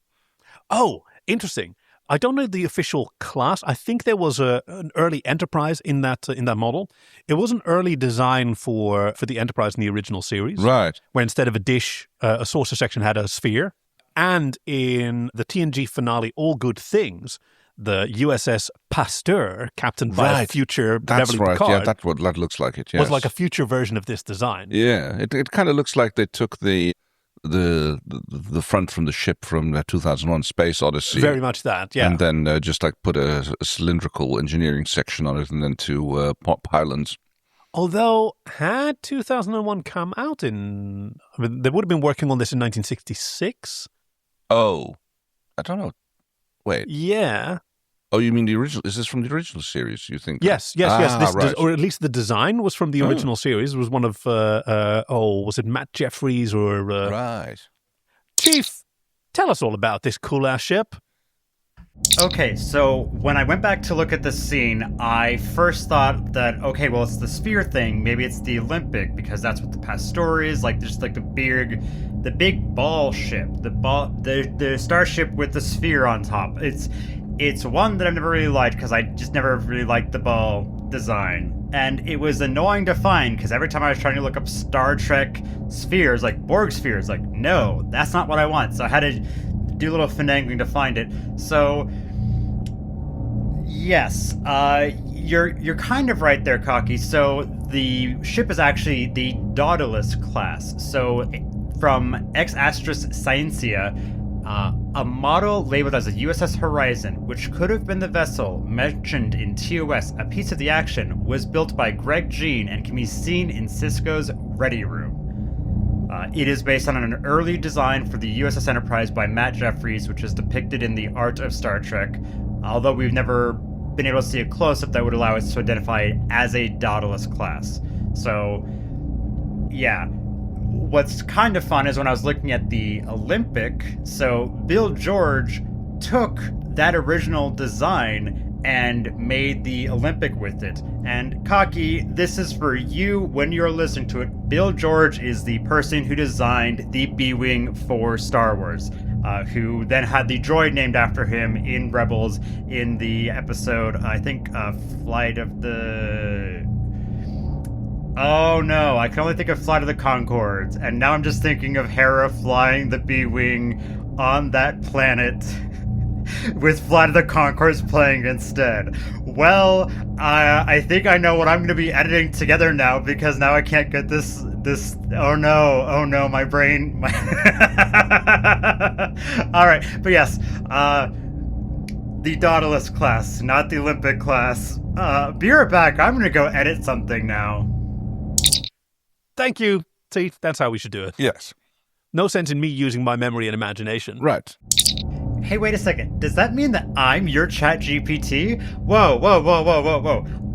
Oh, interesting. I don't know the official class. I think there was an early Enterprise in that model. It was an early design for the Enterprise in the original series. Right. Where instead of a dish, a saucer section had a sphere. And in the TNG finale, All Good Things, the USS Pasteur, captained by a future Beverly Picard. Yeah, that looks like it, yes. Was like a future version of this design. Yeah, it kind of looks like they took the front from the ship from the 2001 Space Odyssey. Very much that, yeah. And then just like put a cylindrical engineering section on it and then two pylons. Although, had 2001 come out they would have been working on this in 1966. Oh, I don't know. Wait. Yeah. Oh, you mean the original? Is this from the original series, you think? Yes. Right. Or at least the design was from the original series. It was one of, was it Matt Jeffries or... Right. Chief, tell us all about this cool-ass ship. Okay, so when I went back to look at the scene, I first thought that, okay, well, it's the sphere thing. Maybe it's the Olympic, because that's what the Pasteur is. Like, there's like the big ball ship, the starship with the sphere on top. It's one that I've never really liked, because I just never really liked the ball design, and it was annoying to find because every time I was trying to look up Star Trek spheres, like Borg spheres, like, no, that's not what I want. So I had to do a little finagling to find it. So, yes, you're kind of right there, Cocky. So the ship is actually the Daedalus class. So from Ex Astris Scientia, a model labeled as a USS Horizon, which could have been the vessel mentioned in TOS, A Piece of the Action, was built by Greg Jean and can be seen in Cisco's Ready Room. It is based on an early design for the USS Enterprise by Matt Jeffries, which is depicted in The Art of Star Trek, although we've never been able to see a close-up that would allow us to identify it as a Daedalus class. So, yeah. What's kind of fun is when I was looking at the Olympic, so Bill George took that original design and made the Olympic with it. And Cocky, this is for you when you're listening to it. Bill George is the person who designed the B-Wing for Star Wars, who then had the droid named after him in Rebels in the episode, I think, Flight of the... Oh no, I can only think of Flight of the Conchords, and now I'm just thinking of Hera flying the B-Wing on that planet with Flight of the Conchords playing instead. Well, I think I know what I'm going to be editing together now, because now I can't get this, oh no, my brain, Alright, but yes, the Daedalus class, not the Olympic class. Be right back, I'm going to go edit something now. Thank you. See, that's how we should do it. Yes. No sense in me using my memory and imagination. Right. Hey, wait a second. Does that mean that I'm your chat GPT? Whoa.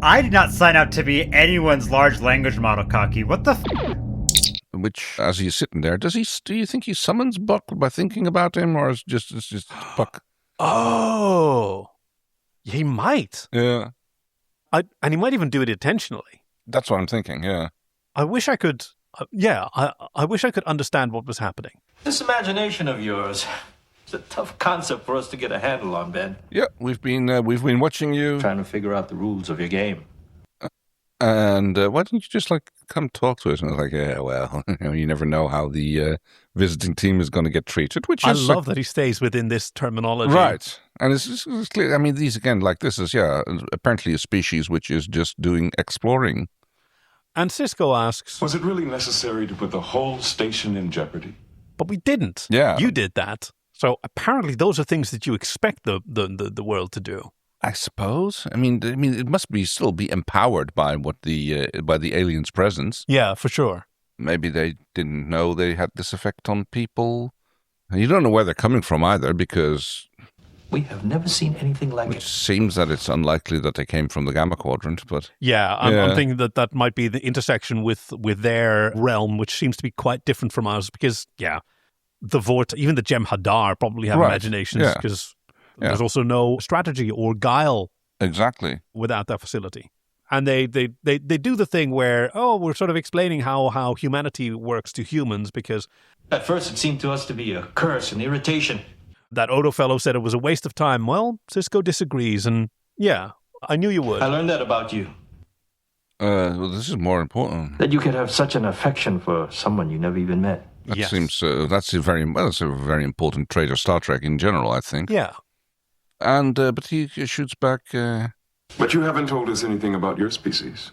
I did not sign up to be anyone's large language model, Cocky. What the Which, as he's sitting there, do you think he summons Buck by thinking about him, or is it's just Buck? Oh. He might. Yeah. And he might even do it intentionally. That's what I'm thinking, yeah. I wish I could, I wish I could understand what was happening. This imagination of yours, it's a tough concept for us to get a handle on, Ben. Yeah, we've been watching you. Trying to figure out the rules of your game. And why don't you just, come talk to us? And I was like, yeah, well, you never know how the visiting team is going to get treated, which is... I love that he stays within this terminology. Right. And it's clear, I mean, these, again, this is, apparently a species which is just doing exploring. And Cisco asks... Was it really necessary to put the whole station in jeopardy? But we didn't. Yeah. You did that. So apparently those are things that you expect the world to do. I suppose. I mean, it must still be empowered by by the aliens' presence. Yeah, for sure. Maybe they didn't know they had this effect on people. And you don't know where they're coming from either, because... We have never seen anything like it. Which seems that it's unlikely that they came from the Gamma Quadrant, but... Yeah, I'm thinking that might be the intersection with their realm, which seems to be quite different from ours, because, the Vort, even the Jem'Hadar probably have imaginations, because there's also no strategy or guile exactly without that facility. And they do the thing where, we're sort of explaining how humanity works to humans, because... At first it seemed to us to be a curse and irritation. That Odo fellow said it was a waste of time. Well, Cisco disagrees, and I knew you would. I learned that about you. Well, this is more important. That you could have such an affection for someone you never even met. That seems that's a very important trait of Star Trek in general, I think. Yeah. And but he shoots back. But you haven't told us anything about your species.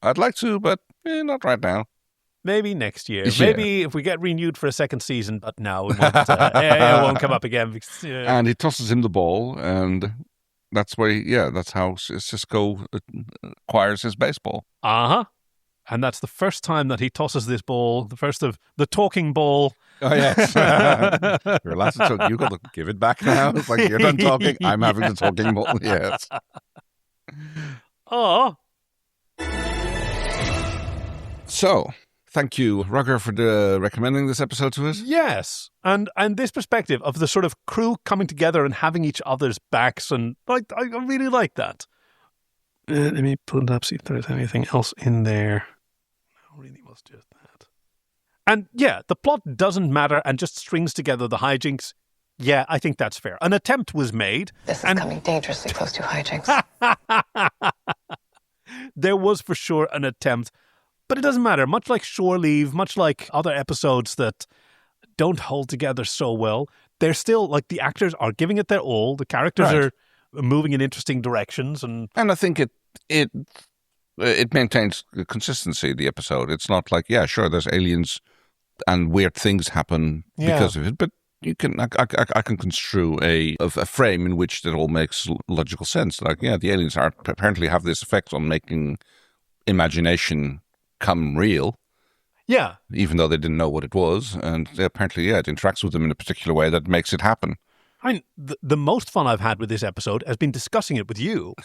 I'd like to, but not right now. Maybe next year. Yeah. Maybe if we get renewed for a second season, but no, it won't come up again. Because, And he tosses him the ball, and that's where that's how Cisco acquires his baseball. Uh-huh. And that's the first time that he tosses this ball, the first of the talking ball. Oh, yes. You're allowed to talk. You've got to give it back now. It's like, you're done talking, I'm having the talking ball. Yes. Oh. So... Thank you, Roger, for recommending this episode to us. Yes, and this perspective of the sort of crew coming together and having each other's backs, and I really like that. Let me pull it up, see if there's anything else in there. No, really was just that. And the plot doesn't matter and just strings together the hijinks. Yeah, I think that's fair. An attempt was made. This is coming dangerously close to hijinks. there was for sure an attempt, but it doesn't matter. Much like Shore Leave, much like other episodes that don't hold together so well, they're still, like, the actors are giving it their all. The characters are moving in interesting directions. And I think it maintains consistency, the episode. It's not like, yeah, sure, there's aliens and weird things happen because of it, but you can I can construe a frame in which it all makes logical sense. Like, yeah, the aliens apparently have this effect on making imagination come real. Yeah. Even though they didn't know what it was. And apparently, it interacts with them in a particular way that makes it happen. I mean, the most fun I've had with this episode has been discussing it with you.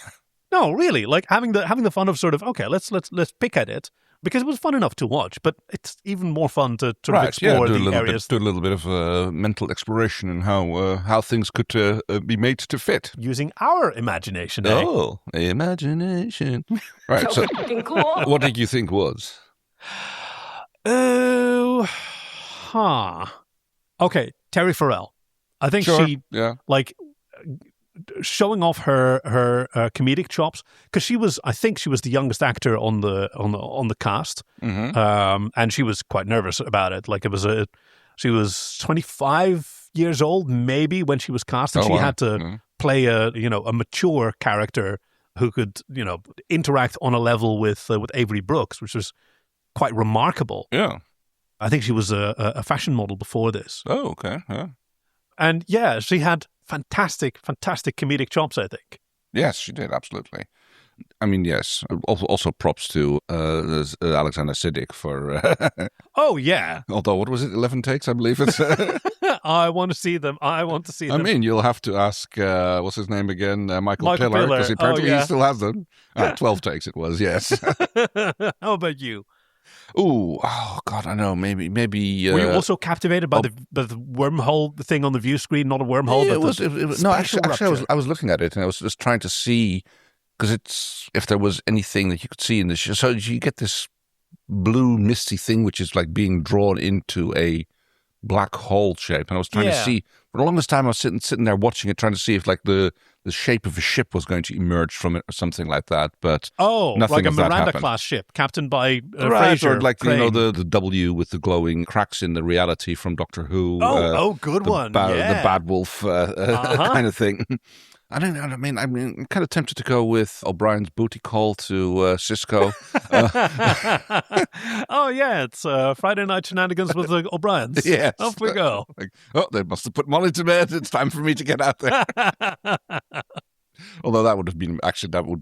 No, really, like having the fun of sort of, okay, let's pick at it, because it was fun enough to watch, but it's even more fun to explore the areas. Do a little bit of mental exploration and how things could be made to fit. Using our imagination, Oh, imagination. Right, so cool. What did you think was? Okay, Terry Farrell. I think she, showing off her comedic chops, because I think she was the youngest actor on the cast, and she was quite nervous about it. Like, she was 25 years old maybe when she was cast, and she had to play a mature character who could interact on a level with Avery Brooks, which was quite remarkable. Yeah, I think she was a fashion model before this. Oh, okay, yeah, and she had fantastic comedic chops, I think. Yes, she did, absolutely. I mean, yes. Also props to Alexander Siddig for... oh, yeah. Although, what was it, 11 takes, I believe it's... I want to see them. I I mean, you'll have to ask, what's his name again? Michael Piller, because apparently he still has them. 12 takes it was, yes. How about you? Oh God, I know. Maybe. Were you also captivated by the wormhole thing on the view screen? Not a wormhole, but no. Actually, I was looking at it and I was just trying to see, because it's, if there was anything that you could see in this show. So you get this blue misty thing which is like being drawn into a black hole shape, and I was trying to see. For the longest time, I was sitting there watching it, trying to see if like the shape of a ship was going to emerge from it or something like that. But nothing like a of that Miranda happened. Class ship, captained by Fraser, or like Crane. the W with the glowing cracks in the reality from Doctor Who. Good one. The Bad Wolf kind of thing. I don't know. I mean, I'm kind of tempted to go with O'Brien's booty call to Cisco. It's Friday Night Shenanigans with the O'Briens. Yes. Off we go. They must have put Molly to bed. It's time for me to get out there. Although that would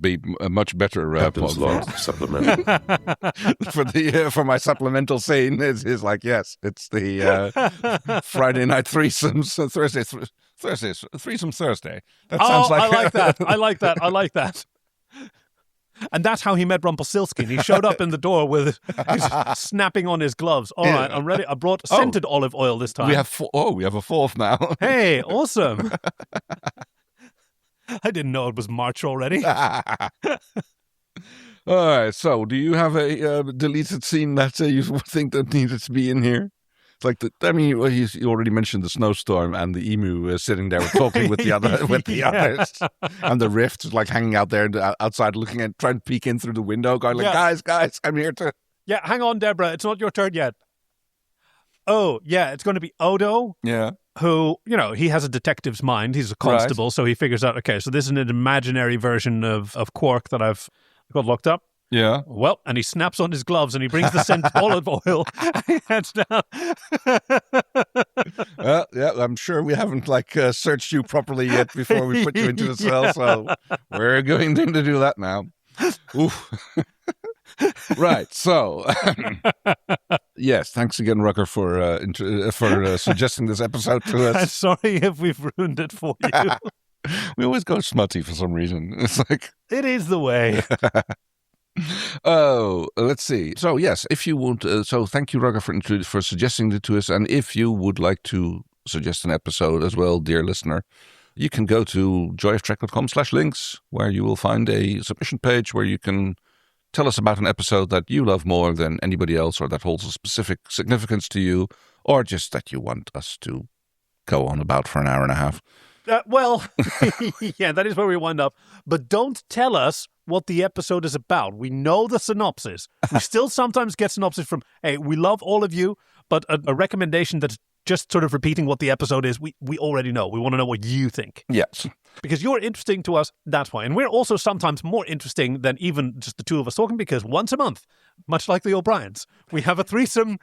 be a much better supplement for my supplemental scene. Is like, yes, it's the Friday night threesomes, threesome Thursday. That sounds like I like that. I like that. And that's how he met Rumpelstiltskin. He showed up in the door with snapping on his gloves. All right, I'm ready. I brought scented olive oil this time. We have a fourth now. Hey, awesome. I didn't know it was March already. All right, so do you have a deleted scene that you think that needed to be in here? It's like you already mentioned the snowstorm and the emu sitting there talking with the others, and the rift like hanging out there outside, looking at, trying to peek in through the window, going like, guys, I'm here to. Yeah, hang on, Deborah, it's not your turn yet. Oh, yeah, it's going to be Odo. Yeah. Who, he has a detective's mind. He's a constable, so he figures out, okay, so this is an imaginary version of Quark that I've got locked up. Yeah. Well, and he snaps on his gloves and he brings the scent olive oil and he heads down. Well, yeah, I'm sure we haven't searched you properly yet before we put you into the cell, so we're going to do that now. Oof. Right, so yes, thanks again, Rucker, for suggesting this episode to us. I'm sorry if we've ruined it for you. We always go smutty for some reason. It's like it is the way. Oh, let's see. So yes, if you would, so thank you, Rucker, for suggesting it to us, and if you would like to suggest an episode as well, dear listener, you can go to joyoftrek.com/links, where you will find a submission page where you can tell us about an episode that you love more than anybody else, or that holds a specific significance to you, or just that you want us to go on about for an hour and a half. Yeah, that is where we wind up. But don't tell us what the episode is about. We know the synopsis. We still sometimes get synopsis from, hey, we love all of you, but a recommendation that's just sort of repeating what the episode is, we already know. We want to know what you think. Yes. Because you're interesting to us, that's why. And we're also sometimes more interesting than even just the two of us talking, because once a month, much like the O'Briens, we have a threesome.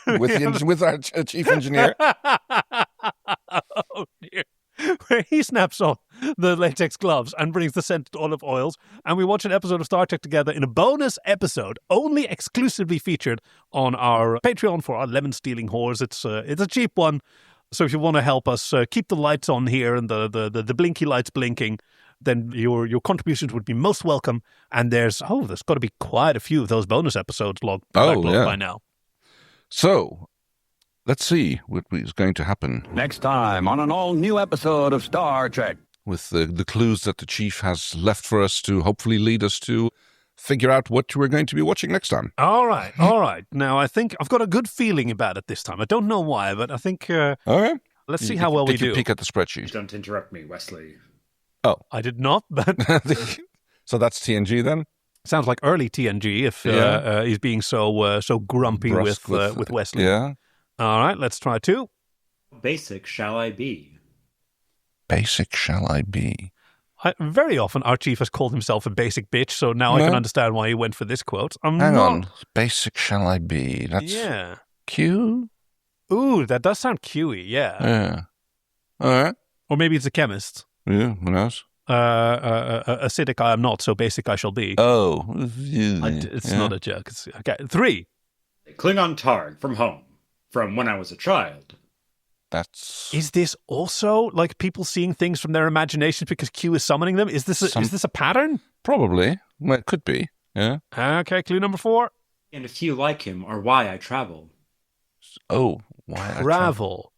with our chief engineer. Oh, dear. Where he snaps on the latex gloves and brings the scented olive oils, and we watch an episode of Star Trek together in a bonus episode, only exclusively featured on our Patreon for our lemon-stealing whores. It's a cheap one, so if you want to help us keep the lights on here and the blinky lights blinking, then your contributions would be most welcome. And there's got to be quite a few of those bonus episodes logged by now. So, let's see what is going to happen. Next time on an all-new episode of Star Trek. With the clues that the chief has left for us to hopefully lead us to figure out what we're going to be watching next time. All right. Now, I think I've got a good feeling about it this time. I don't know why, but I think... all right. Let's see how well we do. Take a peek at the spreadsheet. Don't interrupt me, Wesley. Oh. I did not, but... So that's TNG then? Sounds like early TNG if he's being so grumpy with Wesley. Yeah. All right, let's try 2. Basic shall I be? Basic shall I be? Very often our chief has called himself a basic bitch, so now I can understand why he went for this quote. Hang on. Basic shall I be? That's Q? Ooh, that does sound Q-y, yeah. Yeah. All right. Or maybe it's a chemist. Yeah, who knows? Acidic I am not, so basic I shall be. Oh. It's not a joke. Okay. 3. Klingon Targ from home. From when I was a child. Is this also like people seeing things from their imagination because Q is summoning them? Is this a pattern? Probably. Well, it could be. Yeah. Okay, clue number 4. And a few like him are why I travel. Oh, why travel?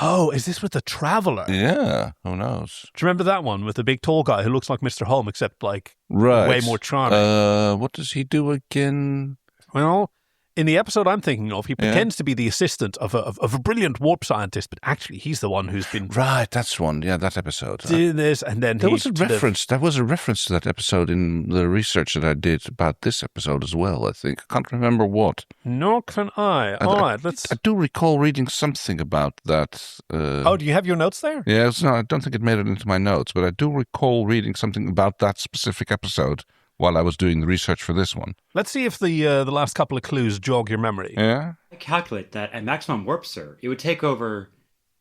Oh, is this with the Traveler? Yeah, who knows? Do you remember that one with the big tall guy who looks like Mr. Home, except like right. way more charming? What does he do again? Well, in the episode I'm thinking of, he pretends to be the assistant of a brilliant warp scientist, but actually he's the one who's been right. That's one. Yeah, that episode. Doing this, and then there was a reference. There was a reference to that episode in the research that I did about this episode as well. I think I can't remember what. Nor can I. All right, let's. I do recall reading something about that. Do you have your notes there? Yeah, no, I don't think it made it into my notes, but I do recall reading something about that specific episode while I was doing the research for this one. Let's see if the last couple of clues jog your memory. Yeah? I calculate that at maximum warp, sir, it would take over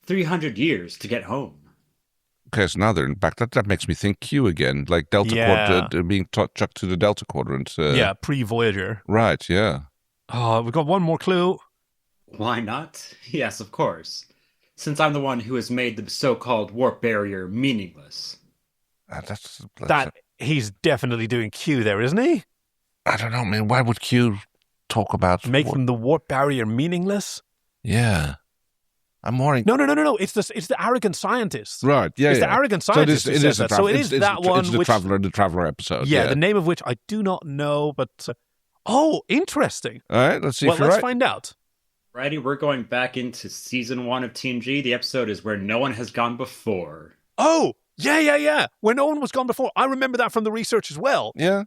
300 years to get home. Okay, so now they're back. That makes me think Q again, like Delta Quadrant, being chucked to the Delta Quadrant. Pre-Voyager. Right, yeah. Oh, we've got one more clue. Why not? Yes, of course. Since I'm the one who has made the so-called warp barrier meaningless. He's definitely doing Q there, isn't he? I don't know, man. Why would Q talk about making the warp barrier meaningless? Yeah, I'm worrying. No. It's the arrogant scientist. Right. Yeah. It's the arrogant scientist. So it is that one. It's the Traveler episode. Yeah, the name of which I do not know, but interesting. All right, let's see. Let's find out. Righty, we're going back into season 1 of TNG. The episode is Where No One Has Gone Before. Oh. Yeah. Where no one was gone before. I remember that from the research as well. Yeah.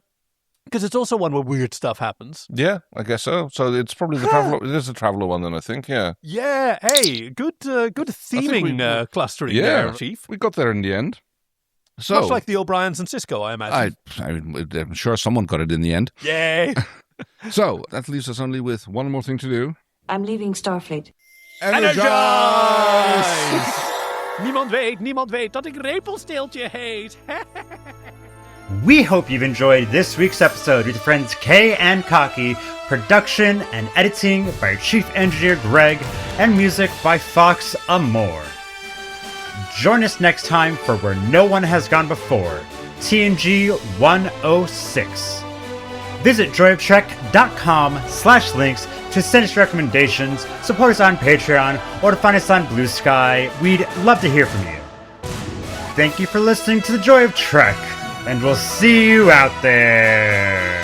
Because it's also one where weird stuff happens. Yeah, I guess so. So it's probably the Traveler. It is the Traveler one then, I think, yeah. Yeah, hey, good theming clustering there, Chief. We got there in the end. So, much like the O'Briens and Cisco, I imagine. I'm sure someone got it in the end. Yay! So, that leaves us only with one more thing to do. I'm leaving Starfleet. Energize! Niemand weet dat ik Rumpelstiltskin heet. We hope you've enjoyed this week's episode with your friends Kay and Kaki, production and editing by Chief Engineer Greg, and music by Fox Amore. Join us next time for Where No One Has Gone Before, TNG 106. Visit joyoftrek.com/links to send us recommendations, support us on Patreon, or to find us on Blue Sky. We'd love to hear from you. Thank you for listening to The Joy of Trek, and we'll see you out there.